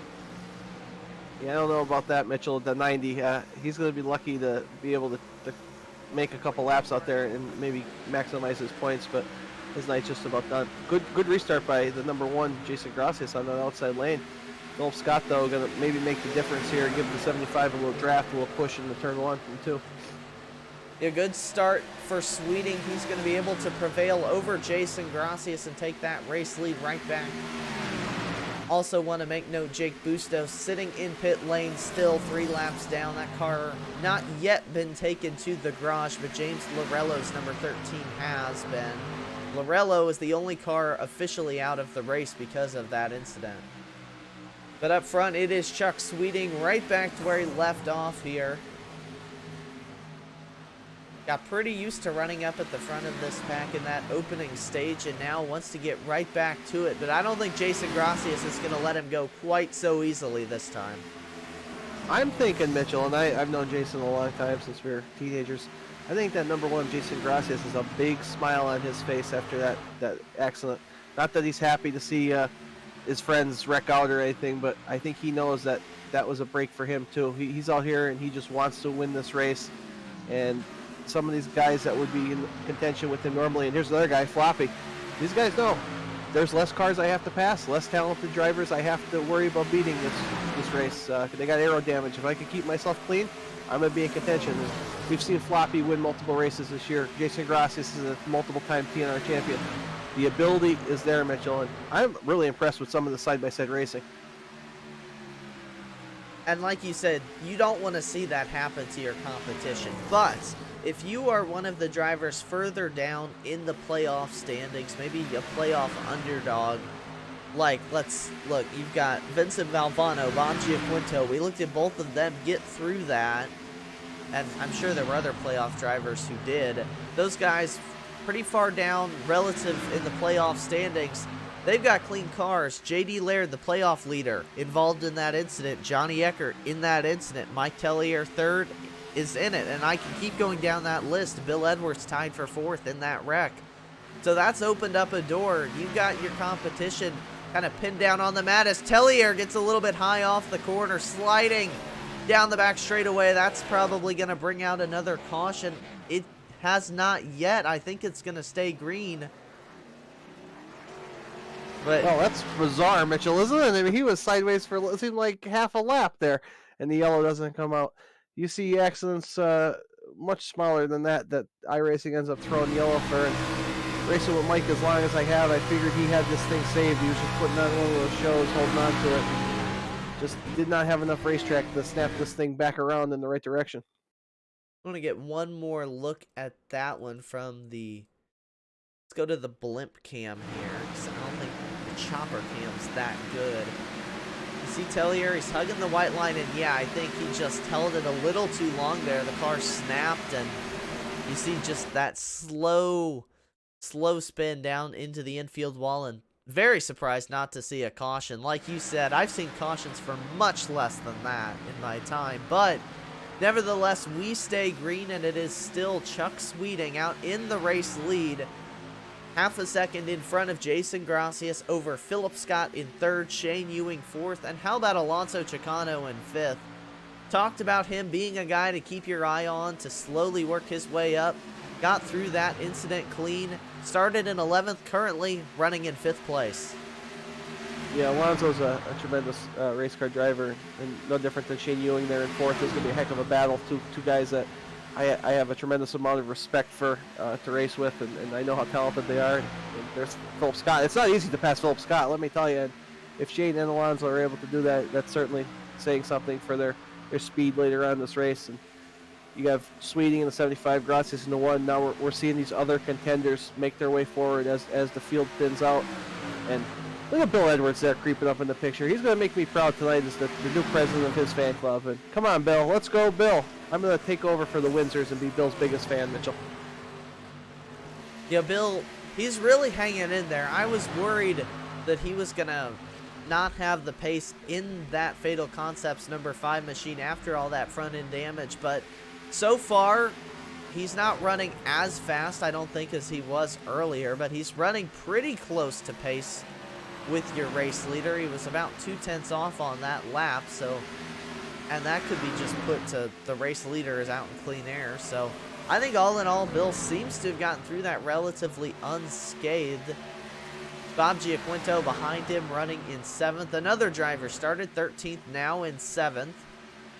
Yeah, I don't know about that, Mitchell. The 90, he's going to be lucky to be able to make a couple laps out there and maybe maximize his points, but his night's just about done. Good restart by the number 1, Jason Gracias, on the outside lane. Philip Scott, though, going to maybe make the difference here, give the 75 a little draft, a little push in the turn 1 and 2. A good start for Sweeting. He's going to be able to prevail over Jason Gracias and take that race lead right back. Also want to make note, Jake Bustos sitting in pit lane, still 3 laps down. That car not yet been taken to the garage, but James Lorello's number 13 has been. Lorello is the only car officially out of the race because of that incident. But up front, it is Chuck Sweeting right back to where he left off here. Got pretty used to running up at the front of this pack in that opening stage and now wants to get right back to it. But I don't think Jason Gracias is going to let him go quite so easily this time. I'm thinking, Mitchell, and I've known Jason a long time since we were teenagers. I think that number 1, Jason Gracias, is a big smile on his face after that accident. Not that he's happy to see his friends wreck out or anything, but I think he knows that that was a break for him too. He's out here and he just wants to win this race. And some of these guys that would be in contention with him normally, and here's another guy, Floppy. These guys know there's less cars I have to pass, less talented drivers I have to worry about beating this race. They got aero damage. If I can keep myself clean, I'm going to be in contention. We've seen Floppy win multiple races this year. Jason Gracias is a multiple-time TNR champion. The ability is there, Mitchell, and I'm really impressed with some of the side-by-side racing. And like you said, you don't want to see that happen to your competition. But if you are one of the drivers further down in the playoff standings, maybe a playoff underdog, like, let's look, you've got Vincent Valvano, Ron Giaquinto. We looked at both of them get through that, and I'm sure there were other playoff drivers who did. Those guys pretty far down relative in the playoff standings. They've got clean cars. J.D. Laird, the playoff leader, involved in that incident. Johnny Eckert in that incident. Mike Tellier, 3rd, is in it. And I can keep going down that list. Bill Edwards tied for 4th in that wreck. So that's opened up a door. You've got your competition kind of pinned down on the mat as Tellier gets a little bit high off the corner, sliding down the back straightaway. That's probably going to bring out another caution. It has not yet. I think it's going to stay green. But well, that's bizarre, Mitchell, isn't it? I mean, he was sideways for it seemed like half a lap there, and the yellow doesn't come out. You see accidents much smaller than that iRacing ends up throwing yellow for. And racing with Mike as long as I have, I figured he had this thing saved. He was just putting on one of those shows, holding on to it. Just did not have enough racetrack to snap this thing back around in the right direction. I want to get one more look at that one from the... Let's go to the blimp cam here, because I don't think the chopper cam's that good. You see Tellier, he's hugging the white line, and yeah, I think he just held it a little too long there. The car snapped, and you see just that slow spin down into the infield wall, and very surprised not to see a caution. Like you said, I've seen cautions for much less than that in my time, but nevertheless, we stay green, and it is still Chuck Sweeting out in the race lead. Half a second in front of Jason Gracias over Philip Scott in 3rd, Shane Ewing 4th, and how about Alonso Chicano in 5th? Talked about him being a guy to keep your eye on, to slowly work his way up. Got through that incident clean. Started in 11th, currently running in 5th place. Yeah, Alonso's a tremendous race car driver, and no different than Shane Ewing there in 4th. There's going to be a heck of a battle. Two guys that I have a tremendous amount of respect for to race with, and I know how talented they are. And there's Philip Scott. It's not easy to pass Philip Scott, let me tell you. And if Shane and Alonso are able to do that, that's certainly saying something for their speed later on in this race. And you have Sweeting in the 75, Gracias in the 1. Now we're seeing these other contenders make their way forward as the field thins out. And look at Bill Edwards there creeping up in the picture. He's going to make me proud tonight as the new president of his fan club. And come on, Bill. Let's go, Bill. I'm going to take over for the Windsors and be Bill's biggest fan, Mitchell. Yeah, Bill, he's really hanging in there. I was worried that he was going to not have the pace in that Fatal Concepts number 5 machine after all that front-end damage. But so far, he's not running as fast, I don't think, as he was earlier. But he's running pretty close to pace with your race leader. He was about 2/10 off on that lap, so, and that could be just put to the race leader is out in clean air. So I think all in all, Bill seems to have gotten through that relatively unscathed. Bob Giaquinto behind him running in 7th. Another driver started 13th, now in 7th.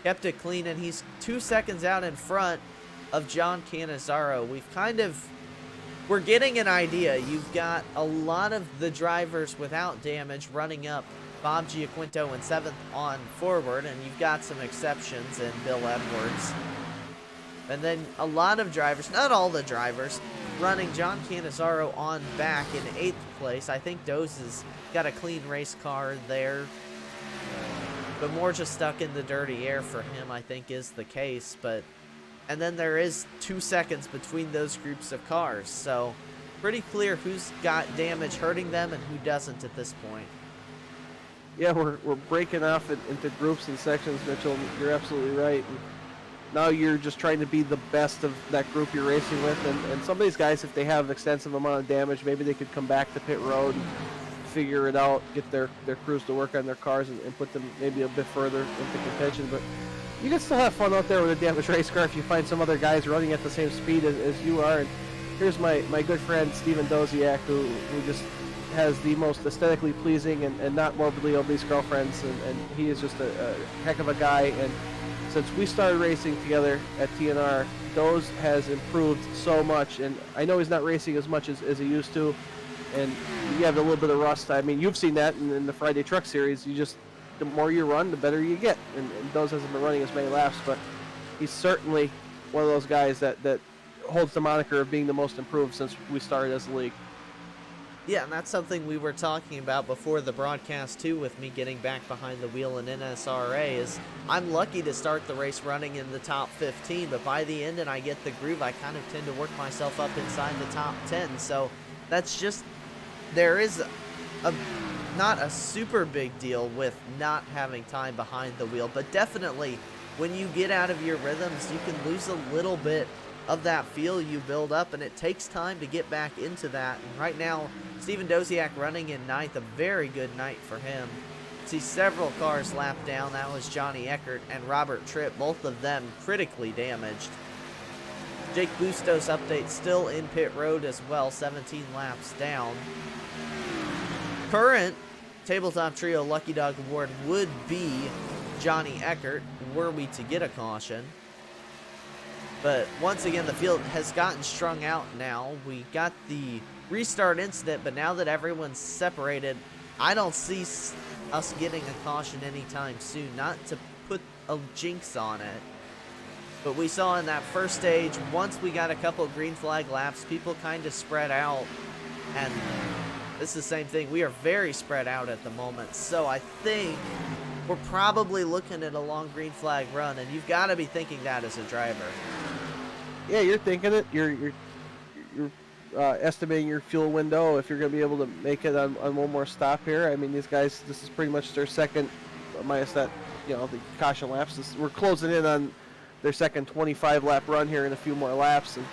Kept it clean, and he's 2 seconds out in front of John Cannizzaro. We're getting an idea. You've got a lot of the drivers without damage running up Bob Giaquinto in 7th on forward, and you've got some exceptions in Bill Edwards. And then a lot of drivers, not all the drivers, running John Cannizzaro on back in 8th place. I think Doze has got a clean race car there, but more just stuck in the dirty air for him, I think, is the case. And then there is 2 seconds between those groups of cars. So pretty clear who's got damage hurting them and who doesn't at this point. Yeah, we're breaking off into groups and sections, Mitchell. You're absolutely right. And now you're just trying to be the best of that group you're racing with. And some of these guys, if they have extensive amount of damage, maybe they could come back to pit road and figure it out, get their crews to work on their cars and put them maybe a bit further into contention. But you can still have fun out there with a damaged race car if you find some other guys running at the same speed as you are. And here's my good friend Steven Doziak, who just has the most aesthetically pleasing and not morbidly obese girlfriends, and he is just a heck of a guy. And since we started racing together at TNR, Doze has improved so much, and I know he's not racing as much as he used to, and you have a little bit of rust. I mean, you've seen that in the Friday Truck Series. The more you run, the better you get. And Doze hasn't been running as many laps, but he's certainly one of those guys that holds the moniker of being the most improved since we started as a league. Yeah, and that's something we were talking about before the broadcast too, with me getting back behind the wheel in NSRA, is I'm lucky to start the race running in the top 15, but by the end and I get the groove, I kind of tend to work myself up inside the top 10. So that's just, there is not a super big deal with not having time behind the wheel, but definitely when you get out of your rhythms, you can lose a little bit of that feel you build up, and it takes time to get back into that. And right now, Steven Doziak running in 9th, a very good night for him. See several cars lapped down. That was Johnny Eckert and Robert Tripp, both of them critically damaged. Jake Bustos update still in pit road as well, 17 laps down. Current Tabletop Trio Lucky Dog Award would be Johnny Eckert, were we to get a caution. But once again, the field has gotten strung out now. We got the restart incident, but now that everyone's separated, I don't see us getting a caution anytime soon. Not to put a jinx on it, but we saw in that first stage, once we got a couple green flag laps, people kind of spread out, and this is the same thing. We are very spread out at the moment, so I think we're probably looking at a long green flag run, and you've got to be thinking that as a driver. Yeah, you're thinking it. You're estimating your fuel window if you're going to be able to make it on one more stop here. I mean, these guys, this is pretty much their second, minus that, the caution laps. We're closing in on their second 25-lap run here in a few more laps, and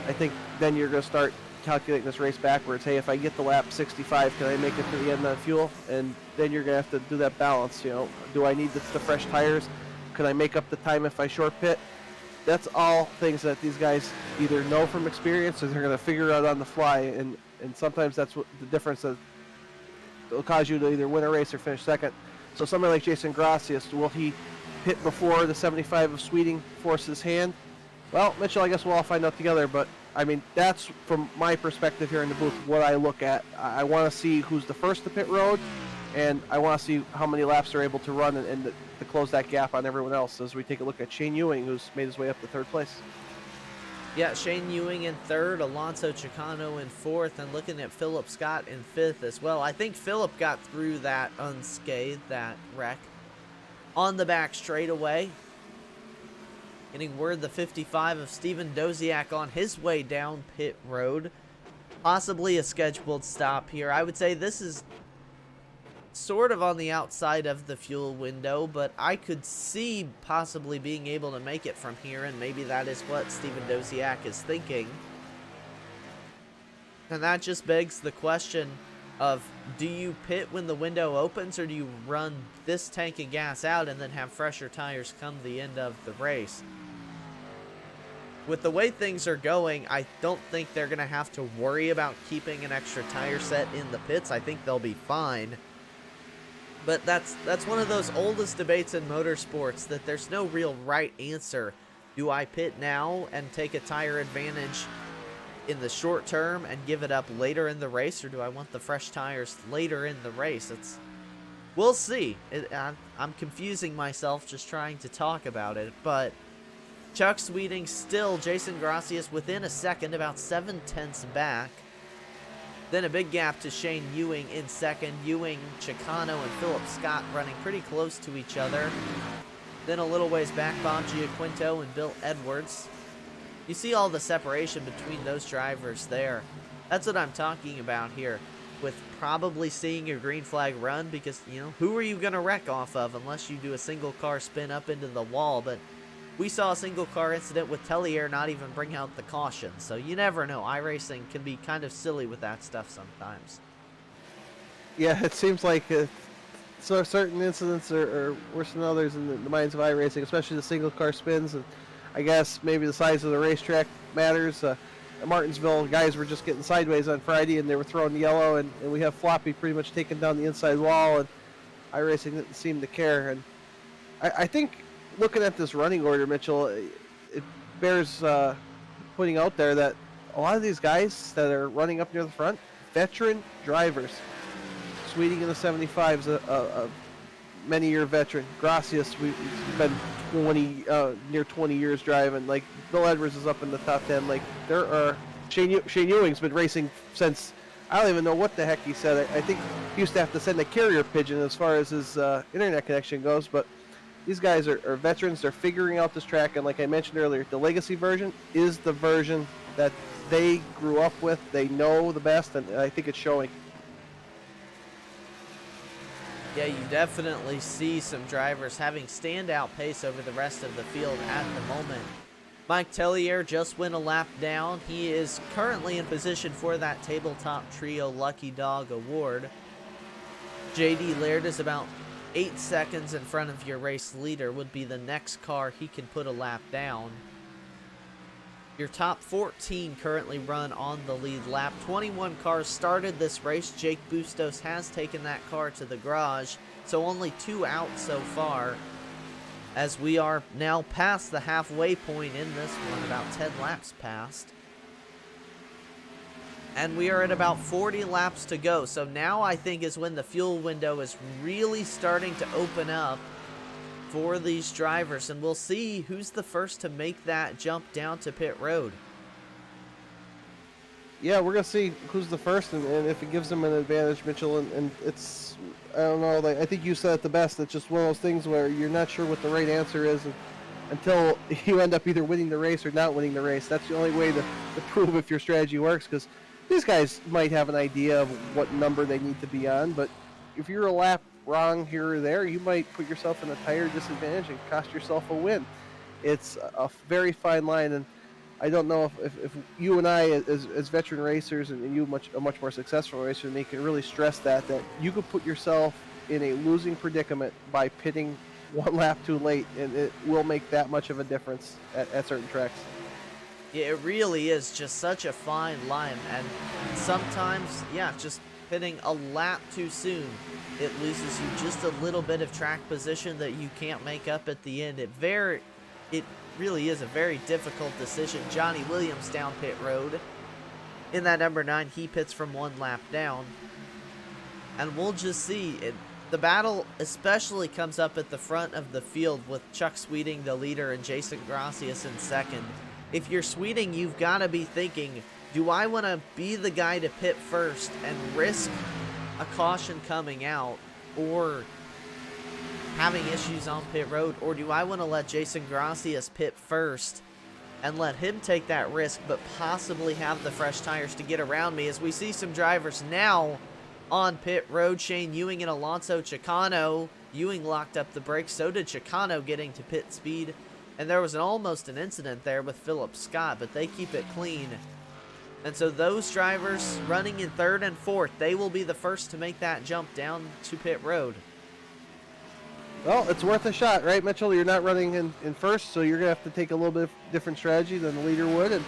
I think then you're going to start calculating this race backwards. Hey, if I get the lap 65, can I make it to the end on fuel? And then you're going to have to do that balance. Do I need the fresh tires? Could I make up the time if I short pit? That's all things that these guys either know from experience or they're going to figure out on the fly, and sometimes that's what the difference that will cause you to either win a race or finish second. So somebody like Jason Gracias, will he pit before the 75 of Sweeting forces hand? Well, Mitchell, I guess we'll all find out together, but I mean, that's from my perspective here in the booth what I look at. I want to see who's the first to pit road, and I want to see how many laps they're able to run and to close that gap on everyone else as we take a look at Shane Ewing, who's made his way up to third place. Yeah, Shane Ewing in third, Alonso Chicano in fourth, and looking at Philip Scott in fifth as well. I think Philip got through that unscathed, that wreck, on the back straightaway. Getting word the 55 of Steven Doziak on his way down pit road. Possibly a scheduled stop here. I would say this is sort of on the outside of the fuel window, but I could see possibly being able to make it from here, and maybe that is what Steven Doziak is thinking. And that just begs the question of, do you pit when the window opens, or do you run this tank of gas out and then have fresher tires come the end of the race? With the way things are going, I don't think they're going to have to worry about keeping an extra tire set in the pits. I think they'll be fine. But that's one of those oldest debates in motorsports, that there's no real right answer. Do I pit now and take a tire advantage in the short term and give it up later in the race, or do I want the fresh tires later in the race? We'll see. I'm confusing myself just trying to talk about it, but Chuck Sweeting still, Jason Gracias within a second, about 7/10 back. Then a big gap to Shane Ewing in second. Ewing, Chicano, and Philip Scott running pretty close to each other. Then a little ways back, Bob Giaquinto and Bill Edwards. You see all the separation between those drivers there. That's what I'm talking about here, with probably seeing a green flag run, because, you know, who are you going to wreck off of unless you do a single car spin up into the wall? But we saw a single car incident with Tellier not even bring out the caution, so you never know. iRacing can be kind of silly with that stuff sometimes. Yeah, it seems like so certain incidents are worse than others in the minds of iRacing, especially the single car spins. And I guess maybe the size of the racetrack matters. At Martinsville, guys were just getting sideways on Friday, and they were throwing yellow, and we have Floppy pretty much taking down the inside wall, and iRacing didn't seem to care. And I think, looking at this running order, Mitchell, it bears putting out there that a lot of these guys that are running up near the front, veteran drivers. Sweeting in the 75 is a many-year veteran. Gracias, we've been 20, near 20 years driving. Like, Bill Edwards is up in the top 10. Like, there are Shane Ewing's been racing since, I don't even know what the heck he said. I think he used to have to send a carrier pigeon as far as his internet connection goes, but these guys are veterans. They're figuring out this track, and like I mentioned earlier, the legacy version is the version that they grew up with. They know the best, and I think it's showing. Yeah, you definitely see some drivers having standout pace over the rest of the field at the moment. Mike Tellier just went a lap down. He is currently in position for that Tabletop Trio Lucky Dog Award. JD Laird is about 8 seconds in front of your race leader, would be the next car he can put a lap down. Your top 14 currently run on the lead lap. 21 cars started this race. Jake Bustos has taken that car to the garage, so only 2 out so far, as we are now past the halfway point in this one, about 10 laps past. And we are at about 40 laps to go. So now I think is when the fuel window is really starting to open up for these drivers. And we'll see who's the first to make that jump down to pit road. Yeah, we're going to see who's the first and if it gives them an advantage, Mitchell. And it's, I don't know, like, I think you said it the best. It's just one of those things where you're not sure what the right answer is until you end up either winning the race or not winning the race. That's the only way to prove if your strategy works, because these guys might have an idea of what number they need to be on, but if you're a lap wrong here or there, you might put yourself in a tire disadvantage and cost yourself a win. It's a very fine line, and I don't know if you and I, as veteran racers, and you a much more successful racer than me, can really stress that you could put yourself in a losing predicament by pitting 1 lap too late, and it will make that much of a difference at certain tracks. Yeah, it really is just such a fine line, and sometimes, yeah, just pitting a lap too soon, it loses you just a little bit of track position that you can't make up at the end. It really is a very difficult decision. Johnny Williams down pit road. In that number 9, he pits from 1 lap down. And we'll just see. The battle especially comes up at the front of the field with Chuck Sweeting, the leader, and Jason Gracias in second. If you're Sweeting, you've got to be thinking, do I want to be the guy to pit first and risk a caution coming out or having issues on pit road, or do I want to let Jason Gracias pit first and let him take that risk but possibly have the fresh tires to get around me? As we see some drivers now on pit road, Shane Ewing and Alonso Chicano. Ewing locked up the brakes, so did Chicano getting to pit speed, and there was almost an incident there with Philip Scott, but they keep it clean. And so those drivers running in 3rd and 4th, they will be the first to make that jump down to pit road. Well, it's worth a shot, right, Mitchell? You're not running in first, so you're going to have to take a little bit different strategy than the leader would. And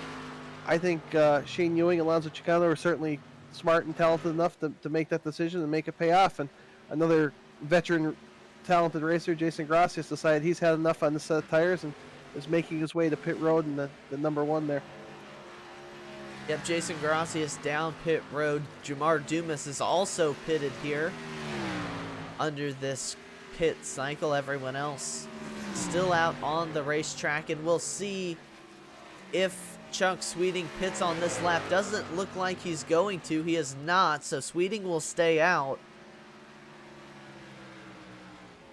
I think Shane Ewing and Alonso Chicano are certainly smart and talented enough to make that decision and make it pay off. And another veteran, talented racer, Jason Gracias, decided he's had enough on this set of tires and is making his way to pit road in the number 1 there. Yep, Jason Gracias down pit road. Jamar Dumas is also pitted here under this pit cycle. Everyone else still out on the racetrack, and we'll see if Chuck Sweeting pits on this lap. Doesn't look like he's going to. He is not, so Sweeting will stay out.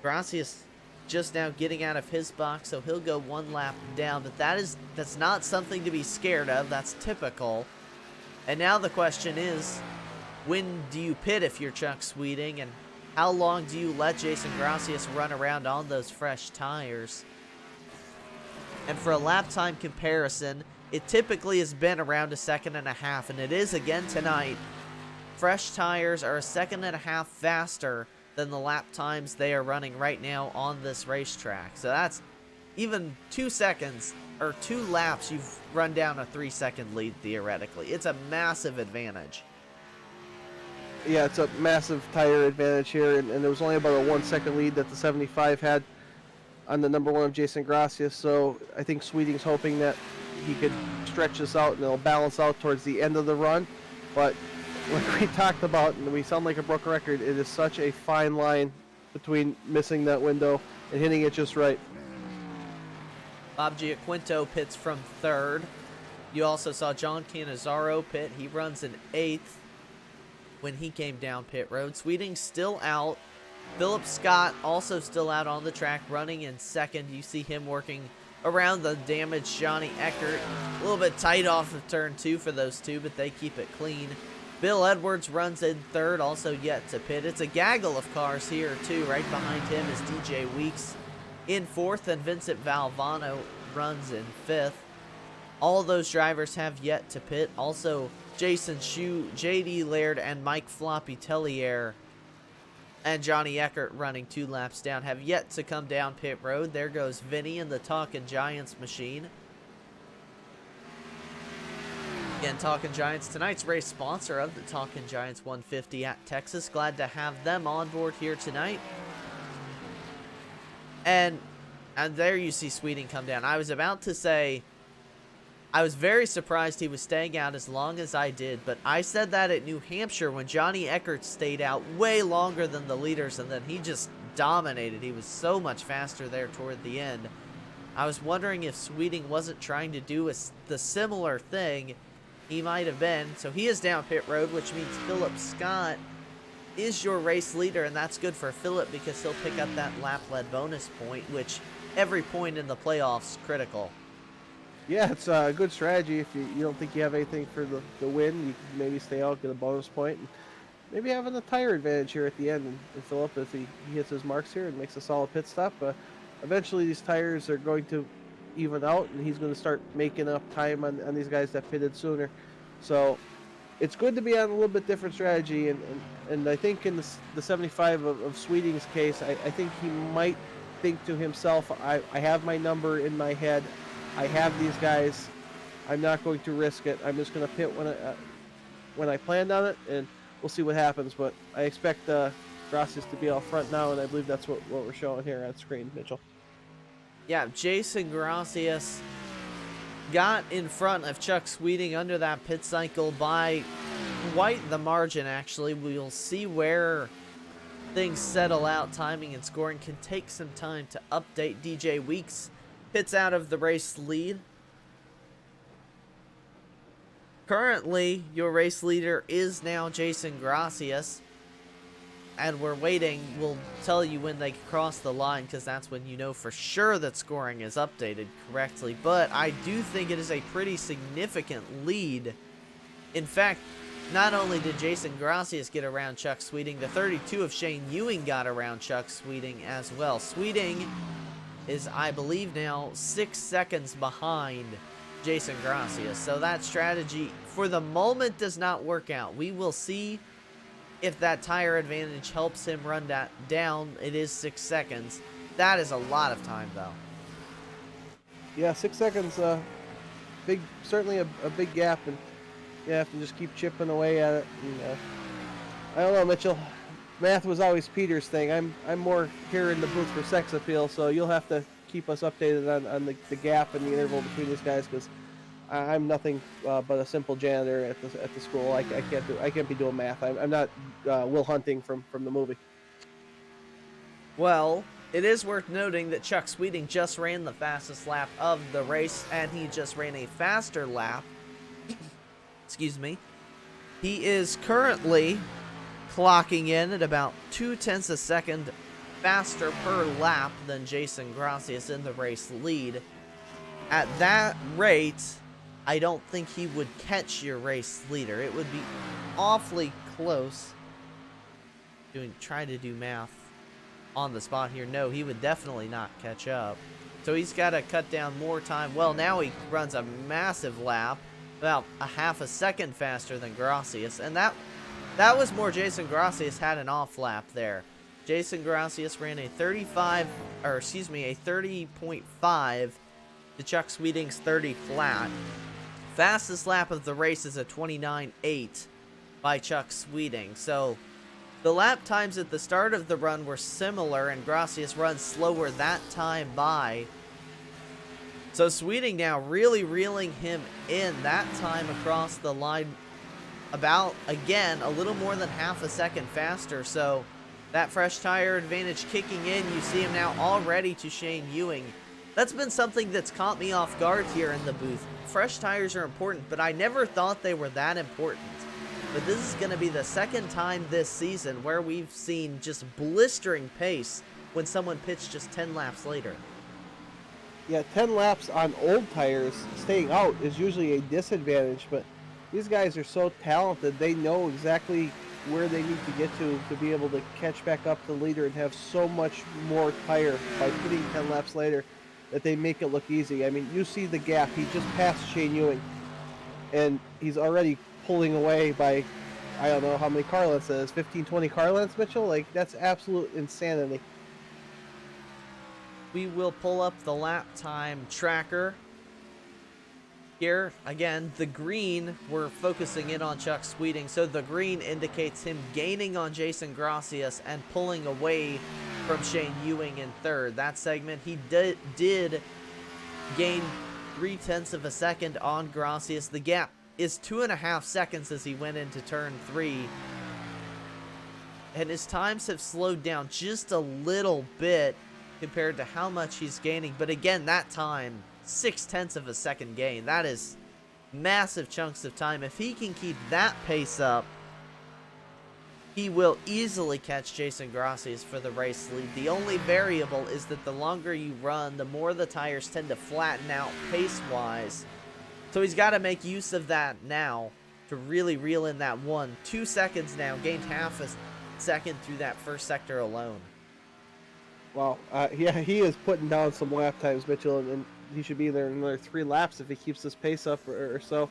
Gracias just now getting out of his box, so he'll go 1 lap down, but that's not something to be scared of. That's typical. And now the question is, when do you pit if you're Chuck Sweeting, and how long do you let Jason Gracias run around on those fresh tires? And for a lap time comparison, it typically has been around 1.5 seconds, and it is again tonight. Fresh tires are 1.5 seconds faster than the lap times they are running right now on this racetrack. So that's even 2 seconds or 2 laps, you've run down a 3-second lead theoretically. It's a massive advantage. Yeah, it's a massive tire advantage here, and there was only about a 1 second lead that the 75 had on the number 1 of Jason Gracias. So I think Sweeting's hoping that he could stretch this out and it'll balance out towards the end of the run. But like we talked about, and we sound like a broken record, it is such a fine line between missing that window and hitting it just right. Bob Giaquinto pits from 3rd. You also saw John Cannizzaro pit. He runs in 8th when he came down pit road. Sweeting's still out. Philip Scott also still out on the track, running in 2nd. You see him working around the damaged Johnny Eckert. A little bit tight off of turn 2 for those two, but they keep it clean. Bill Edwards runs in 3rd, also yet to pit. It's a gaggle of cars here, too. Right behind him is DJ Weeks in 4th, and Vincent Valvano runs in 5th. All those drivers have yet to pit. Also, Jason Schue, JD Laird, and Mike Floppy Tellier and Johnny Eckert running 2 laps down have yet to come down pit road. There goes Vinny in the Talkin Giants machine. Again, Talkin Giants, tonight's race sponsor of the Talkin Giants 150 at Texas. Glad to have them on board here tonight. And there you see Sweeting come down. I was about to say, I was very surprised he was staying out as long as I did, but I said that at New Hampshire when Johnny Eckert stayed out way longer than the leaders, and then he just dominated. He was so much faster there toward the end. I was wondering if Sweeting wasn't trying to do the similar thing. He might have been. So he is down pit road, which means Philip Scott is your race leader, and that's good for Philip because he'll pick up that lap-led bonus point, which every point in the playoffs is critical. Yeah, it's a good strategy. If you don't think you have anything for the win, you can maybe stay out, get a bonus point, and maybe having a tire advantage here at the end. And Philip, if he hits his marks here and makes a solid pit stop, eventually these tires are going to even out, and he's going to start making up time on these guys that pitted sooner. So it's good to be on a little bit different strategy, and I think in the 75 of Sweeting's case, I think he might think to himself, I have my number in my head. I have these guys. I'm not going to risk it. I'm just going to pit when I planned on it, and we'll see what happens. But I expect Gracias to be out front now, and I believe that's what we're showing here on screen, Mitchell. Yeah, Jason Gracias got in front of Chuck Sweeting under that pit cycle by quite the margin, actually. We'll see where things settle out. Timing and scoring can take some time to update. DJ Weeks pits out of the race lead. Currently, your race leader is now Jason Gracias. And we're waiting. We'll tell you when they cross the line, because that's when you know for sure that scoring is updated correctly. But I do think it is a pretty significant lead. In fact, not only did Jason Gracias get around Chuck Sweeting, the 32 of Shane Ewing got around Chuck Sweeting as well. Sweeting is, I believe now, 6 seconds behind Jason Gracias. So that strategy, for the moment, does not work out. We will see if that tire advantage helps him run that down. It is 6 seconds. That is a lot of time, though. Yeah, 6 seconds, big, certainly a big gap, and you have to just keep chipping away at it. And, I don't know, Mitchell. Math was always Peter's thing. I'm more here in the booth for sex appeal, so you'll have to keep us updated on the gap and the interval between these guys, because I'm nothing but a simple janitor at the school. I can't be doing math. I'm not Will Hunting from the movie. Well, it is worth noting that Chuck Sweeting just ran the fastest lap of the race, and he just ran a faster lap. Excuse me. He is currently clocking in at about 0.2 a second faster per lap than Jason Gracias in the race lead. At that rate, I don't think he would catch your race leader. It would be awfully close. Try to do math on the spot here. No, he would definitely not catch up. So he's got to cut down more time. Well, now he runs a massive lap, about a half a second faster than Gracias, and that was more Jason Gracias had an off lap there. Jason Gracias ran a 30.5 to Chuck Sweeting's 30 flat. Fastest lap of the race is a 29.8 by Chuck Sweeting. So the lap times at the start of the run were similar, and Gracias runs slower that time by. So Sweeting now really reeling him in. That time across the line about, again, a little more than half a second faster. So that fresh tire advantage kicking in. You see him now already to Shane Ewing. That's been something that's caught me off guard here in the booth. Fresh tires are important, but I never thought they were that important. But this is going to be the second time this season where we've seen just blistering pace when someone pits just 10 laps later. Yeah, 10 laps on old tires, staying out is usually a disadvantage, but these guys are so talented. They know exactly where they need to get to be able to catch back up to the leader and have so much more tire by pitting 10 laps later that they make it look easy. I mean, you see the gap. He just passed Shane Ewing, and he's already pulling away by, I don't know how many car lengths it is, 15, 20 car lengths, Mitchell? Like, that's absolute insanity. We will pull up the lap time tracker. Here, again, the green, we're focusing in on Chuck Sweeting, so the green indicates him gaining on Jason Gracias and pulling away from Shane Ewing in third. That segment, he did gain 0.3 of a second on Gracias. The gap is 2.5 seconds as he went into turn 3. And his times have slowed down just a little bit compared to how much he's gaining. But again, that time, 0.6 of a second gain. That is massive chunks of time. If he can keep that pace up, he will easily catch Jason Gracias for the race lead. The only variable is that the longer you run, the more the tires tend to flatten out pace-wise. So he's got to make use of that now to really reel in that 2 seconds now. Gained half a second through that first sector alone. Wow. Yeah, he is putting down some lap times, Mitchell, and he should be there in another 3 laps if he keeps this pace up or so.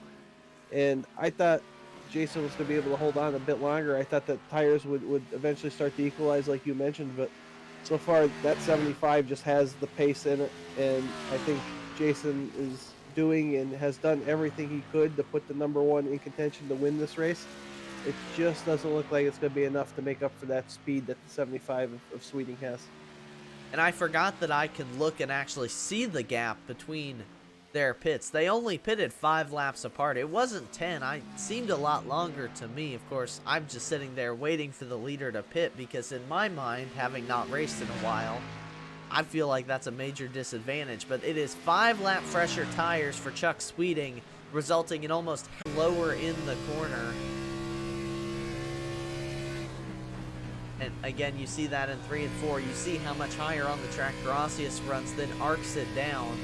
And I thought Jason was going to be able to hold on a bit longer. I thought that tires would eventually start to equalize like you mentioned, but so far that 75 just has the pace in it, and I think Jason is doing and has done everything he could to put the number 1 in contention to win this race. It just doesn't look like it's going to be enough to make up for that speed that the 75 of Sweeting has. And I forgot that I can look and actually see the gap between their pits. They only pitted 5 laps apart. It wasn't 10. It seemed a lot longer to me. Of course, I'm just sitting there waiting for the leader to pit because in my mind, having not raced in a while, I feel like that's a major disadvantage. But it is 5 lap fresher tires for Chuck Sweeting, resulting in almost lower in the corner. And again, you see that in 3 and 4. You see how much higher on the track Gracias runs, then arcs it down.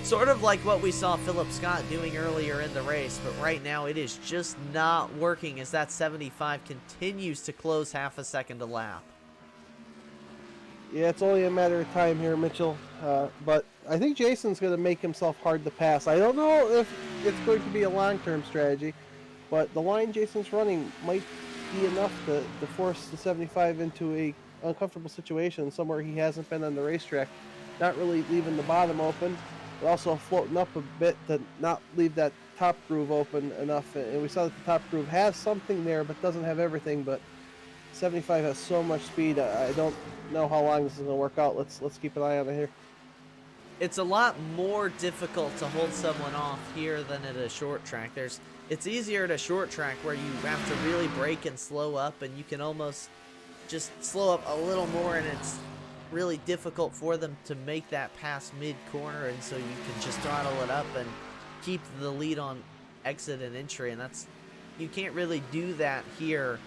Sort of like what we saw Philip Scott doing earlier in the race, but right now it is just not working as that 75 continues to close half a second a lap. Yeah, it's only a matter of time here, Mitchell. But I think Jason's going to make himself hard to pass. I don't know if it's going to be a long-term strategy, but the line Jason's running might be enough to force the 75 into a uncomfortable situation somewhere he hasn't been on the racetrack. Not really leaving the bottom open, but also floating up a bit to not leave that top groove open enough. And we saw that the top groove has something there, but doesn't have everything. But 75 has so much speed. I don't know how long this is going to work out. Let's keep an eye on it here. It's a lot more difficult to hold someone off here than at a short track. It's easier at a short track where you have to really brake and slow up, and you can almost just slow up a little more, and it's really difficult for them to make that pass mid-corner, and so you can just throttle it up and keep the lead on exit and entry, and you can't really do that here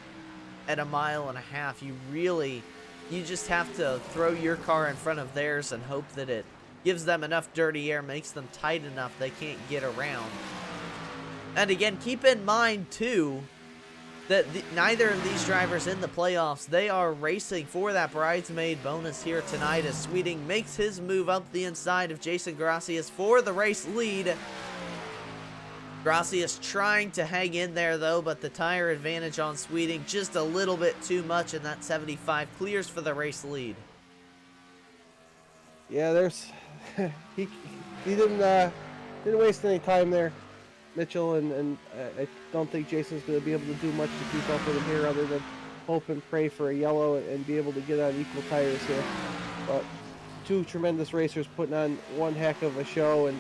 at a 1.5 miles. You just have to throw your car in front of theirs and hope that it gives them enough dirty air, makes them tight enough they can't get around. And again, keep in mind too that neither of these drivers in the playoffs, they are racing for that bridesmaid bonus here tonight as Sweeting makes his move up the inside of Jason Gracias for the race lead. Gracias trying to hang in there though, but the tire advantage on Sweeting just a little bit too much, and that 75 clears for the race lead. Yeah, he didn't waste any time there, Mitchell, and I don't think Jason's going to be able to do much to keep up with him here other than hope and pray for a yellow and be able to get on equal tires here. But 2 tremendous racers putting on one heck of a show, and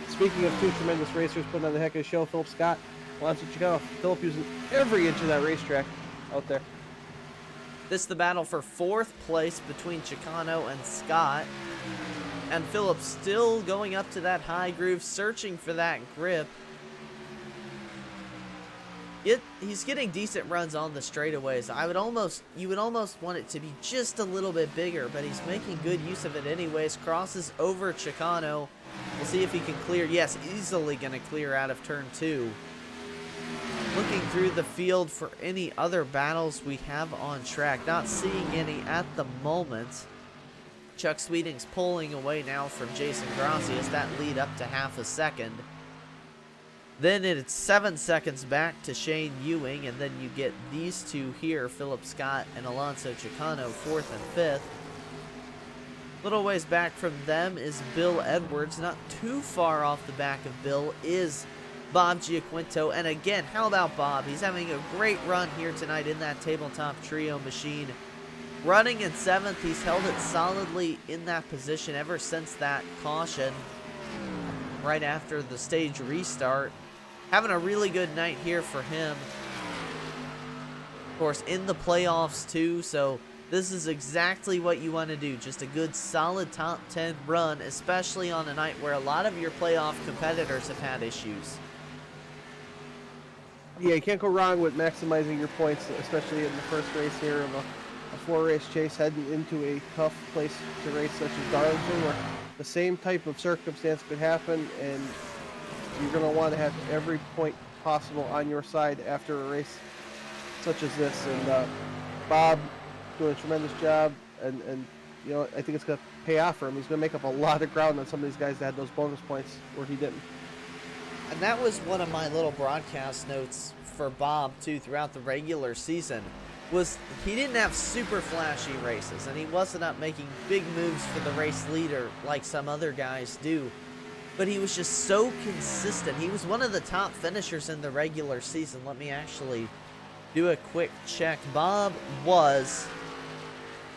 speaking of 2 tremendous racers putting on the heck of a show, Philip Scott, Alonso Chicano, Philip using every inch of that racetrack out there. This is the battle for 4th place between Chicano and Scott. And Philip still going up to that high groove, searching for that grip. He's getting decent runs on the straightaways. You would almost want it to be just a little bit bigger, but he's making good use of it anyways. Crosses over Chicano. We'll see if he can clear. Yes, easily going to clear out of turn 2. Looking through the field for any other battles we have on track. Not seeing any at the moment. Chuck Sweeting's pulling away now from Jason Gracias. That lead up to half a second. Then it's 7 seconds back to Shane Ewing, and then you get these 2 here, Philip Scott and Alonso Chicano, 4th and 5th. Little ways back from them is Bill Edwards. Not too far off the back of Bill is Bob Giaquinto. And again, how about Bob? He's having a great run here tonight in that tabletop trio machine. Running in 7th, he's held it solidly in that position ever since that caution right after the stage restart. Having a really good night here for him. Of course, in the playoffs too, so this is exactly what you want to do. Just a good solid top 10 run, especially on a night where a lot of your playoff competitors have had issues. Yeah, you can't go wrong with maximizing your points, especially in the first race here of a 4-race chase heading into a tough place to race such as Darlington, where the same type of circumstance could happen, and you're going to want to have every point possible on your side after a race such as this. And Bob doing a tremendous job, and you know, I think it's going to pay off for him. He's going to make up a lot of ground on some of these guys that had those bonus points where he didn't. And that was one of my little broadcast notes for Bob too throughout the regular season, was he didn't have super flashy races, and he wasn't up making big moves for the race leader like some other guys do, but he was just so consistent. He was one of the top finishers in the regular season. Let me actually do a quick check. Bob was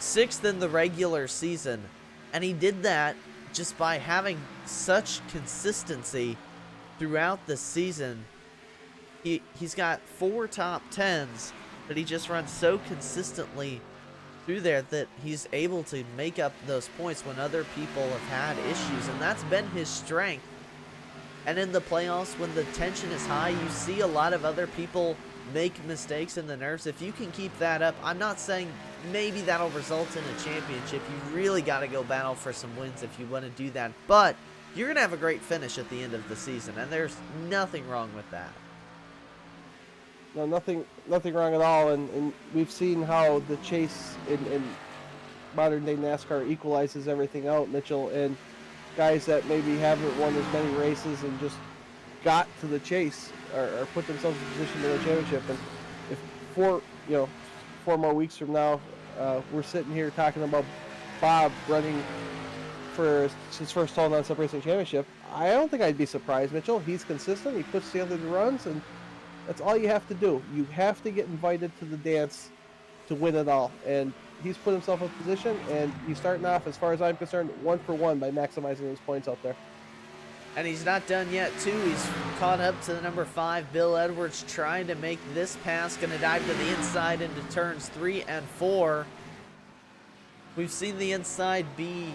6th in the regular season. And he did that just by having such consistency throughout the season. He's got 4 top 10s, but he just runs so consistently through there that he's able to make up those points when other people have had issues, and that's been his strength. And in the playoffs, when the tension is high, you see a lot of other people make mistakes in the nerves. If you can keep that up, I'm not saying maybe that'll result in a championship. You really got to go battle for some wins if you want to do that, but you're going to have a great finish at the end of the season, and there's nothing wrong with that. No, nothing wrong at all, and we've seen how the chase in modern day NASCAR equalizes everything out, Mitchell, and guys that maybe haven't won as many races and just got to the chase or put themselves in position to win a championship. And if 4 more weeks from now, we're sitting here talking about Bob running for his first Total Nonstop Racing Championship, I don't think I'd be surprised, Mitchell. He's consistent, he puts together the runs, and that's all you have to do. You have to get invited to the dance to win it all. And he's put himself in position, and he's starting off, as far as I'm concerned, 1 for 1 by maximizing his points out there. And he's not done yet, too. He's caught up to the number 5, Bill Edwards, trying to make this pass. Going to dive to the inside into turns 3 and 4. We've seen the inside be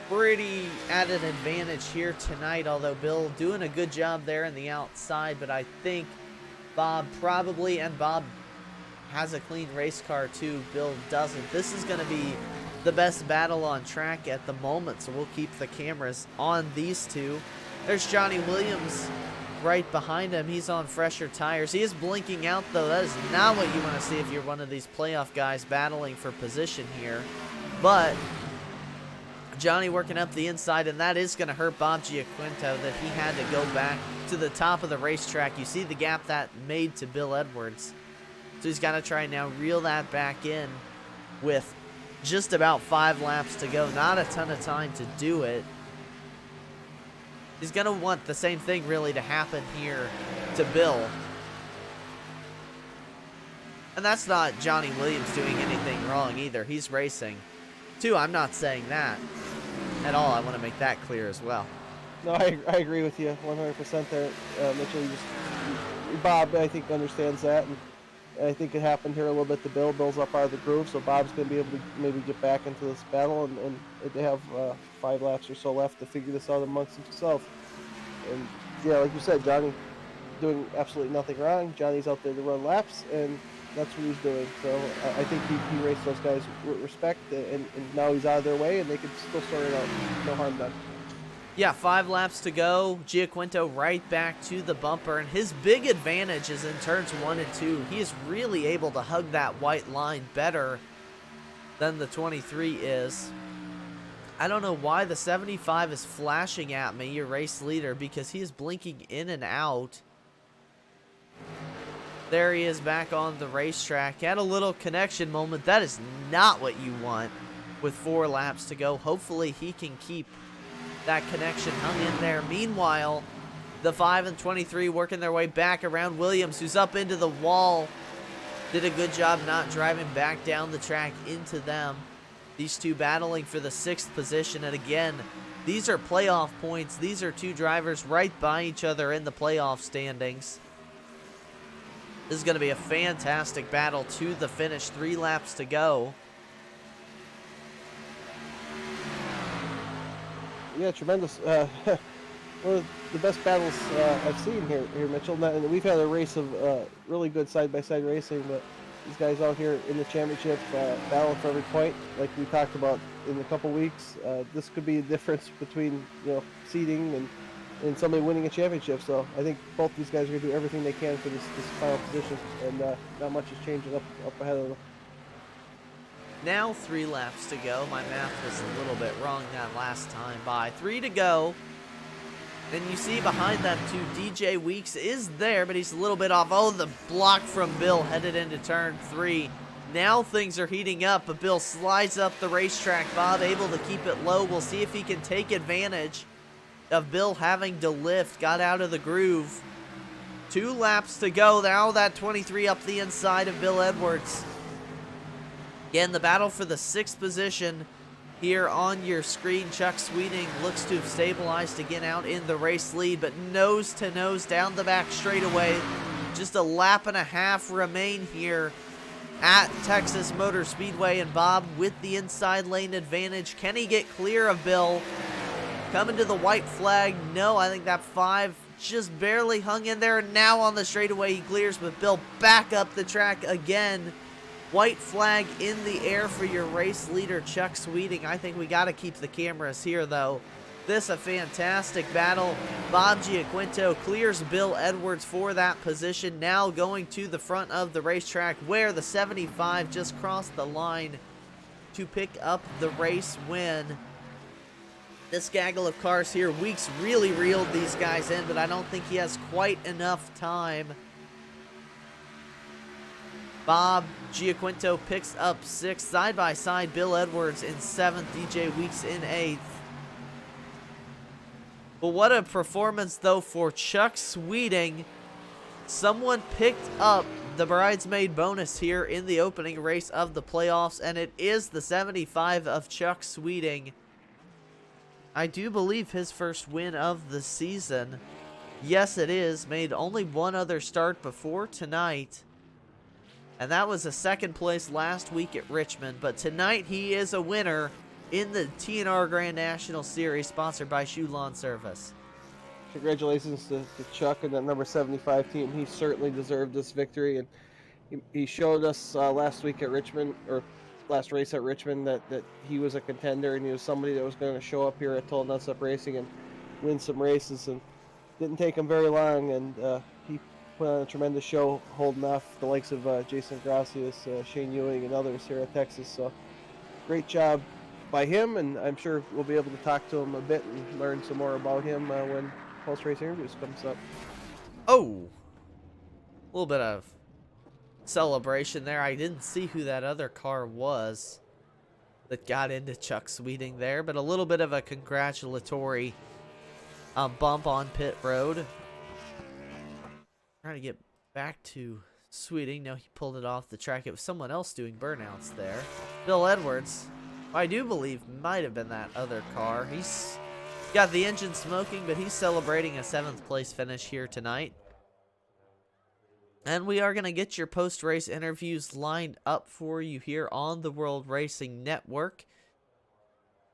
pretty at an advantage here tonight, although Bill doing a good job there in the outside, but I think Bob probably, and Bob has a clean race car too, Bill doesn't. This is going to be the best battle on track at the moment, so we'll keep the cameras on these two. There's Johnny Williams right behind him. He's on fresher tires. He is blinking out, though. That is not what you want to see if you're one of these playoff guys battling for position here. But Johnny working up the inside, and that is going to hurt Bob Giaquinto, that he had to go back to the top of the racetrack. You see the gap that made to Bill Edwards. So he's got to try now reel that back in with just about 5 laps to go. Not a ton of time to do it. He's going to want the same thing really to happen here to Bill. And that's not Johnny Williams doing anything wrong either. He's racing. Too, I'm not saying that at all. I want to make that clear as well. No, I agree with you 100% there, Mitchell. Bob, I think, understands that, and I think it happened here a little bit to Bill. Bill's up out of the groove, so Bob's going to be able to maybe get back into this battle, and they have 5 laps or so left to figure this out amongst themselves. And yeah, like you said, Johnny doing absolutely nothing wrong. Johnny's out there to run laps, and that's what he's doing. So I think he raced those guys with respect, and now he's out of their way, and they can still sort it out. No harm done. Yeah, 5 laps to go. Giaquinto right back to the bumper, and his big advantage is in turns 1 and 2. He is really able to hug that white line better than the 23 is. I don't know why the 75 is flashing at me, your race leader, because he is blinking in and out. There he is back on the racetrack. Had a little connection moment. That is not what you want with 4 laps to go. Hopefully he can keep that connection hung in there. Meanwhile, the 5 and 23 working their way back around Williams, who's up into the wall. Did a good job not driving back down the track into them. These two battling for the 6th position. And again, these are playoff points. These are 2 drivers right by each other in the playoff standings. This is going to be a fantastic battle to the finish. 3 laps to go. Yeah, tremendous. One of the best battles I've seen here, Mitchell. And we've had a race of really good side-by-side racing, but these guys out here in the championship battling for every point, like we talked about in a couple weeks. This could be the difference between seeding and somebody winning a championship. So I think both these guys are going to do everything they can for this final position, and not much is changing up ahead of them. Now 3 laps to go. My math was a little bit wrong that last time by. 3 to go. Then you see behind them too, DJ Weeks is there, but he's a little bit off. Oh, the block from Bill headed into turn 3. Now things are heating up, but Bill slides up the racetrack. Bob able to keep it low. We'll see if he can take advantage of Bill having to lift. Got out of the groove. 2 laps to go. Now that 23 up the inside of Bill Edwards. Again, the battle for the 6th position here on your screen. Chuck Sweeting looks to have stabilized again out in the race lead, but nose to nose down the back straightaway. Just a lap and a half remain here at Texas Motor Speedway, and Bob with the inside lane advantage. Can he get clear of Bill? Coming to the white flag. No, I think that 5 just barely hung in there. Now on the straightaway he clears, but Bill back up the track again. White flag in the air for your race leader, Chuck Sweeting. I think we got to keep the cameras here, though. This a fantastic battle. Bob Giaquinto clears Bill Edwards for that position. Now going to the front of the racetrack, where the 75 just crossed the line to pick up the race win. This gaggle of cars here, Weeks really reeled these guys in, but I don't think he has quite enough time. Bob Giaquinto picks up 6th. Side by side, Bill Edwards in 7th, DJ Weeks in 8th. But what a performance, though, for Chuck Sweeting. Someone picked up the bridesmaid bonus here in the opening race of the playoffs, and it is the 75 of Chuck Sweeting. I do believe his first win of the season. Yes, it is. Made only one other start before tonight, and that was a 2nd place last week at Richmond. But tonight he is a winner in the TNR Grand National Series, sponsored by Schue Lawn Service. Congratulations to Chuck and that number 75 team. He certainly deserved this victory, and he showed us last week at Richmond, or last race at Richmond, that he was a contender, and he was somebody that was going to show up here at Total Nonstop Racing and win some races. And didn't take him very long, and he put on a tremendous show, holding off the likes of Jason Gracias, Shane Ewing, and others here at Texas. So great job by him, and I'm sure we'll be able to talk to him a bit and learn some more about him when post-race interviews comes up. Oh, a little bit of celebration there. I didn't see who that other car was that got into Chuck Sweeting there, but a little bit of a congratulatory bump on pit road. Trying to get back to Sweeting. No, he pulled it off the track. It was someone else doing burnouts there. Bill Edwards, I do believe, might have been that other car. He's got the engine smoking, but he's celebrating a 7th place finish here tonight. And we are going to get your post-race interviews lined up for you here on the World Racing Network.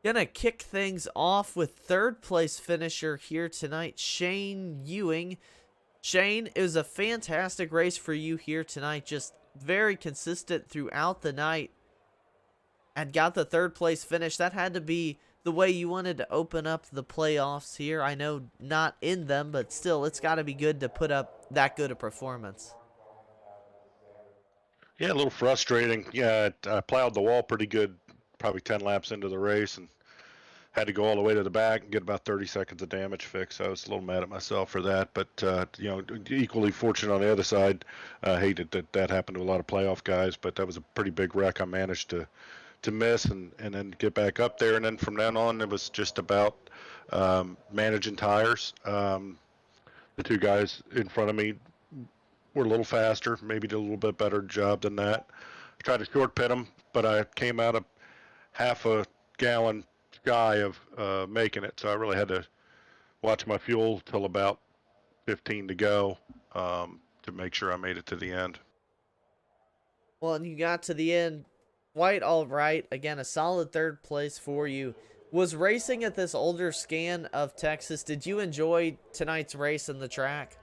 Gonna kick things off with 3rd place finisher here tonight, Shane Ewing. Shane, it was a fantastic race for you here tonight. Just very consistent throughout the night, and got the 3rd place finish. That had to be the way you wanted to open up the playoffs here. I know not in them, but still, it's got to be good to put up that good a performance. Yeah, a little frustrating. Yeah, I plowed the wall pretty good, probably 10 laps into the race, and had to go all the way to the back and get about 30 seconds of damage fixed. I was a little mad at myself for that, but equally fortunate on the other side. Hated that happened to a lot of playoff guys, but that was a pretty big wreck. I managed to miss and then get back up there, and then from then on it was just about managing tires. The 2 guys in front of me were a little faster, maybe did a little bit better job than that. I tried to short pit them, but I came out of half a gallon shy of making it, so I really had to watch my fuel till about 15 to go to make sure I made it to the end. Well, and you got to the end quite all right. Again, a solid 3rd place for you. Was racing at this older scan of Texas, did you enjoy tonight's race and the track?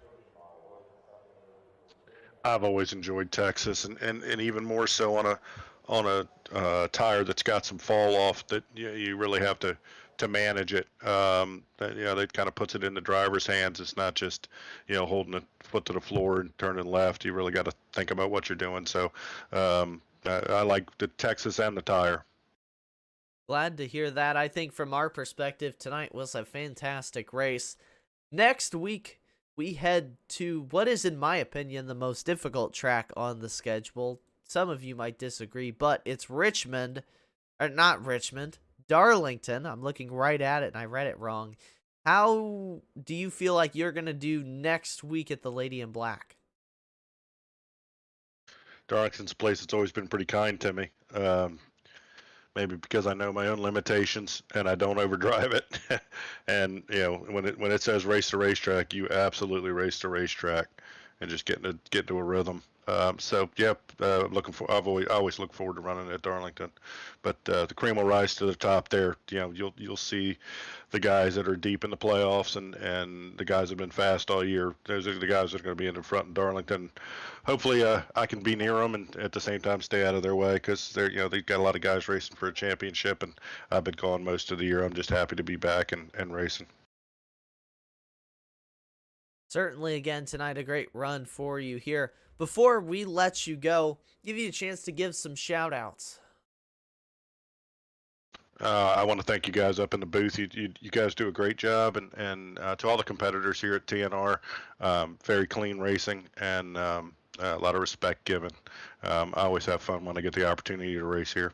I've always enjoyed Texas, and even more so on a tire that's got some fall off that you really have to manage it. That kind of puts it in the driver's hands. It's not just holding a foot to the floor and turning left. You really got to think about what you're doing. So I like the Texas and the tire. Glad to hear that. I think from our perspective, tonight was a fantastic race. Next week, we head to what is, in my opinion, the most difficult track on the schedule. Some of you might disagree, but it's Richmond, or not Richmond, Darlington. I'm looking right at it, and I read it wrong. How do you feel like you're going to do next week at the Lady in Black? Darlington's a place that's always been pretty kind to me. Maybe because I know my own limitations and I don't overdrive it. And when it says race the racetrack, you absolutely race the racetrack, and just get to a rhythm. So yeah, I've always looked forward to running at Darlington, but the cream will rise to the top there. You'll see the guys that are deep in the playoffs, and the guys that have been fast all year. Those are the guys that are going to be in the front in Darlington. Hopefully, I can be near them and at the same time stay out of their way, because they've got a lot of guys racing for a championship, and I've been gone most of the year. I'm just happy to be back and racing. Certainly, again, tonight, a great run for you here. Before we let you go, give you a chance to give some shout outs. I want to thank you guys up in the booth. You guys do a great job, and to all the competitors here at TNR, very clean racing, and a lot of respect given. I always have fun when I get the opportunity to race here.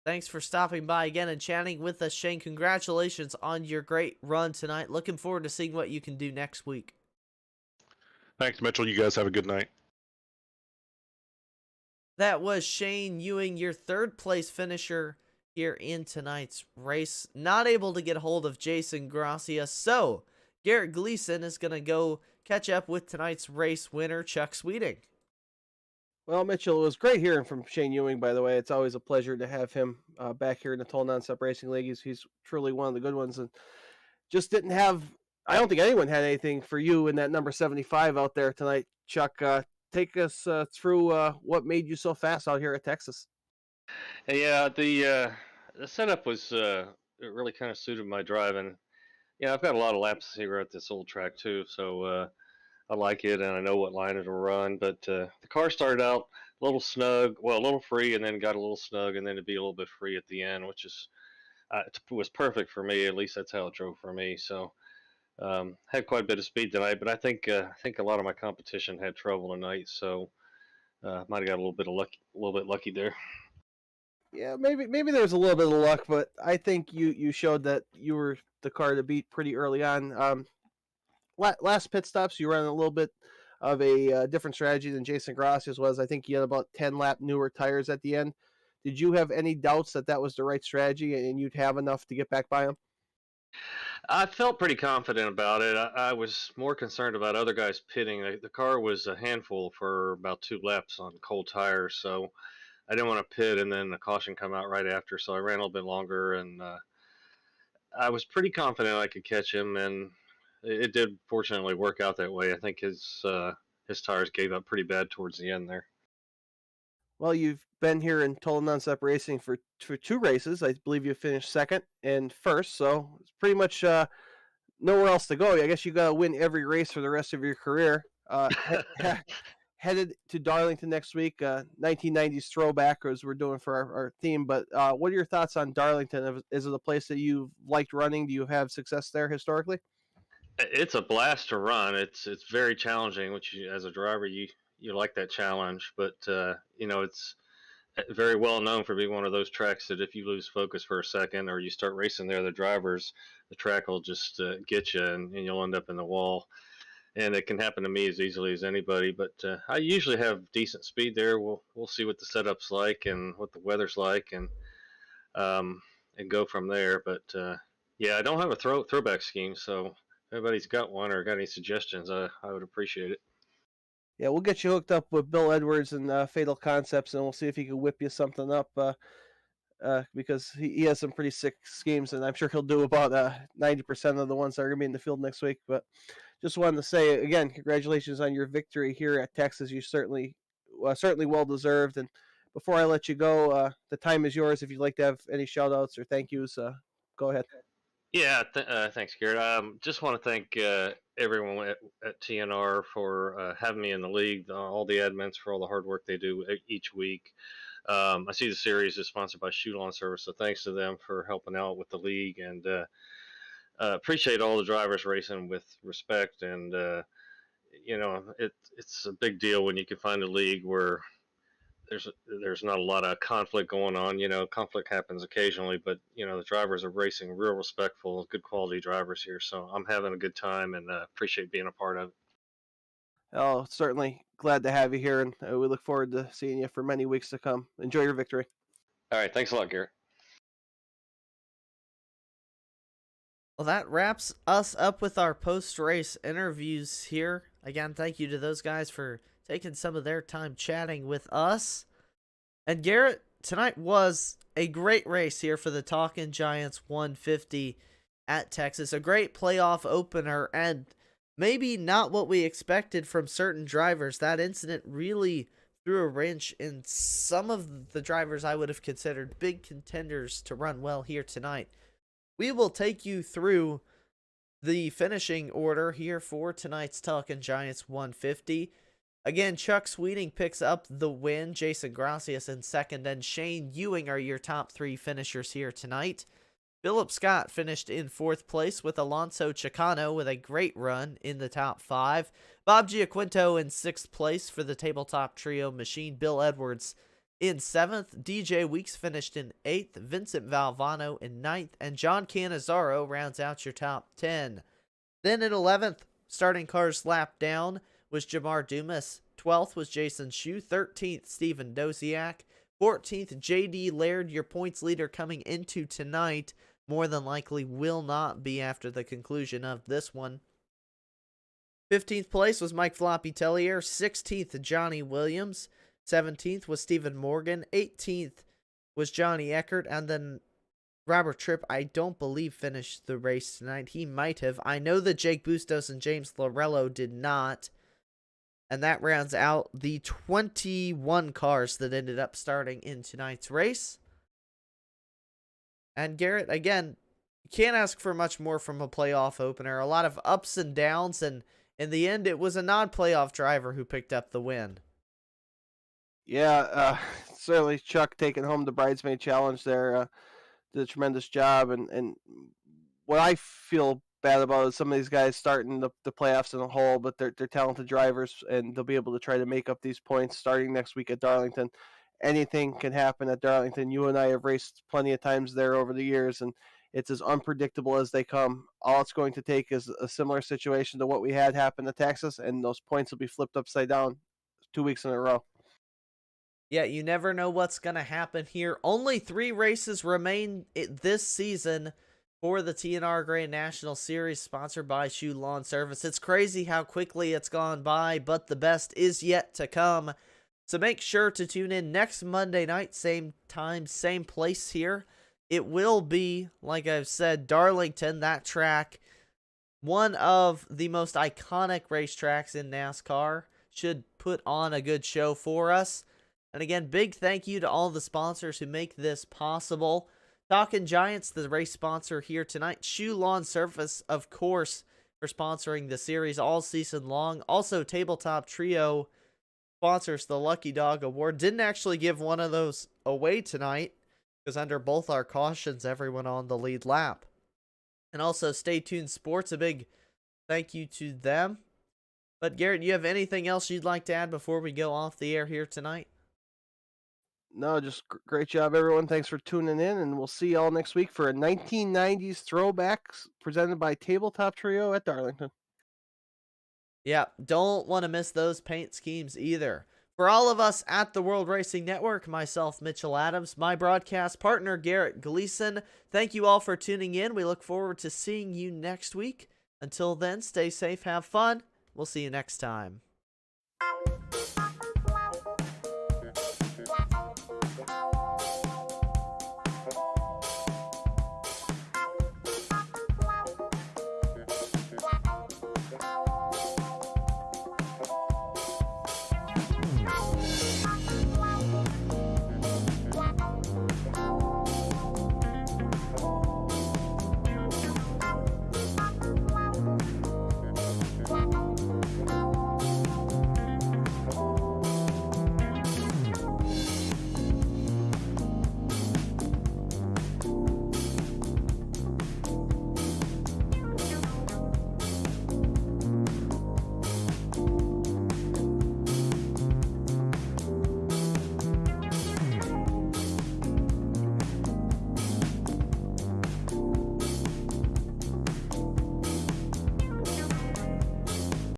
Thanks for stopping by again and chatting with us, Shane. Congratulations on your great run tonight. Looking forward to seeing what you can do next week. Thanks, Mitchell. You guys have a good night. That was Shane Ewing, your third place finisher here in tonight's race. Not able to get a hold of Jason Gracia, so Garrett Gleason is going to go catch up with tonight's race winner, Chuck Sweeting. Well, Mitchell, it was great hearing from Shane Ewing, by the way. It's always a pleasure to have him back here in the Total Nonstop Racing League. He's truly one of the good ones, and just didn't have, I don't think anyone had anything for you in that number 75 out there tonight. Chuck, take us through what made you so fast out here at Texas. Yeah, the setup was it really kind of suited my driving. Yeah, I've got a lot of laps here at this old track too, so I like it and I know what line it'll run. But the car started out a little snug, well, a little free, and then got a little snug, and then it'd be a little bit free at the end, which is it was perfect for me. At least that's how it drove for me. So had quite a bit of speed tonight, but I think a lot of my competition had trouble tonight, so might have got a little bit lucky there. Yeah, maybe there's a little bit of luck, but I think you showed that you were the car to beat pretty early on. Last pit stops, you ran a little bit of a different strategy than Jason Gracia's was. I think you had about 10 lap newer tires at the end. Did you have any doubts that was the right strategy and you'd have enough to get back by him? I felt pretty confident about it. I was more concerned about other guys pitting. The car was a handful for about 2 laps on cold tires, so I didn't want to pit and then the caution come out right after. So I ran a little bit longer, and I was pretty confident I could catch him, and it did fortunately work out that way. I think his tires gave up pretty bad towards the end there. Well, you've been here in Total Nonstop Racing for 2 races. I believe you finished second and first, so it's pretty much nowhere else to go. I guess you got to win every race for the rest of your career. Headed to Darlington next week, 1990s throwback as we're doing for our theme. But what are your thoughts on Darlington? Is it a place that you've liked running? Do you have success there historically? It's a blast to run. It's very challenging, which as a driver you like that challenge, but it's very well known for being one of those tracks that if you lose focus for a second or you start racing the other drivers, the track will just get you, and you'll end up in the wall. And it can happen to me as easily as anybody. But I usually have decent speed there. We'll see what the setup's like and what the weather's like, and go from there. But yeah, I don't have a throwback scheme, so if everybody's got one or got any suggestions, I would appreciate it. Yeah, we'll get you hooked up with Bill Edwards and Fatal Concepts, and we'll see if he can whip you something up. Because he has some pretty sick schemes, and I'm sure he'll do about 90% of the ones that are going to be in the field next week. But just wanted to say again, congratulations on your victory here at Texas. You certainly well deserved. And before I let you go, the time is yours. If you'd like to have any shout outs or thank yous, go ahead. Yeah, thanks, Garrett. Just want to thank everyone at TNR for having me in the league, all the admins for all the hard work they do each week. I see the series is sponsored by Schue Lawn Service, so thanks to them for helping out with the league, and appreciate all the drivers racing with respect. And it's a big deal when you can find a league where there's not a lot of conflict going on. Conflict happens occasionally, but the drivers are racing real respectful, good quality drivers here. So I'm having a good time and appreciate being a part of it. Oh, certainly glad to have you here, and we look forward to seeing you for many weeks to come. Enjoy your victory. All right, thanks a lot, Garrett. Well, that wraps us up with our post-race interviews here. Again, thank you to those guys for taking some of their time chatting with us. And Garrett, tonight was a great race here for the Talkin Giants 150 at Texas. A great playoff opener, and maybe not what we expected from certain drivers. That incident really threw a wrench in some of the drivers I would have considered big contenders to run well here tonight. We will take you through the finishing order here for tonight's Talkin Giants 150. Again, Chuck Sweeting picks up the win. Jason Gracias in second, and Shane Ewing are your top three finishers here tonight. Philip Scott finished in fourth place, with Alonso Chicano with a great run in the top five. Bob Giaquinto in sixth place for the tabletop trio machine. Bill Edwards in seventh. DJ Weeks finished in eighth. Vincent Valvano in ninth. And John Cannizzaro rounds out your top 10. Then in 11th, starting cars lap down, was Jamar Dumas. 12th was Jason Schue. 13th, Stephen Dosiak. 14th, JD Laird, your points leader coming into tonight. More than likely will not be after the conclusion of this one. 15th place was Mike Floppy Tellier. 16th, Johnny Williams. 17th was Stephen Morgan. 18th was Johnny Eckert. And then Robert Tripp, I don't believe, finished the race tonight. He might have. I know that Jake Bustos and James Lorello did not. And that rounds out the 21 cars that ended up starting in tonight's race. And Garrett, again, you can't ask for much more from a playoff opener. A lot of ups and downs, and in the end, it was a non-playoff driver who picked up the win. Yeah, certainly Chuck taking home the bridesmaid challenge there. Did a tremendous job, and what I feel bad about is some of these guys starting the playoffs in a hole, but they're talented drivers, and they'll be able to try to make up these points starting next week at Darlington. Anything can happen at Darlington. You and I have raced plenty of times there over the years, and it's as unpredictable as they come. All it's going to take is a similar situation to what we had happen to Texas, and those points will be flipped upside down 2 weeks in a row. Yeah, you never know what's going to happen here. Only 3 races remain this season for the TNR Grand National Series, sponsored by Schue Lawn Service. It's crazy how quickly it's gone by, but the best is yet to come. So make sure to tune in next Monday night, same time, same place here. It will be, like I've said, Darlington, that track, one of the most iconic racetracks in NASCAR, should put on a good show for us. And again, big thank you to all the sponsors who make this possible. Talkin Giants, the race sponsor here tonight. Schue Lawn Service, of course, for sponsoring the series all season long. Also, Tabletop Trio sponsors the Lucky Dog Award. Didn't actually give one of those away tonight, because under both our cautions, everyone on the lead lap. And also, Stay Tuned Sports, a big thank you to them. But Garrett, you have anything else you'd like to add before we go off the air here tonight? No, just great job, everyone. Thanks for tuning in, and we'll see y'all next week for a 1990s throwbacks presented by Tabletop Trio at Darlington. Yeah, don't want to miss those paint schemes either. For all of us at the World Racing Network, myself, Mitchell Adams, my broadcast partner, Garrett Gleason, thank you all for tuning in. We look forward to seeing you next week. Until then, stay safe, have fun. We'll see you next time.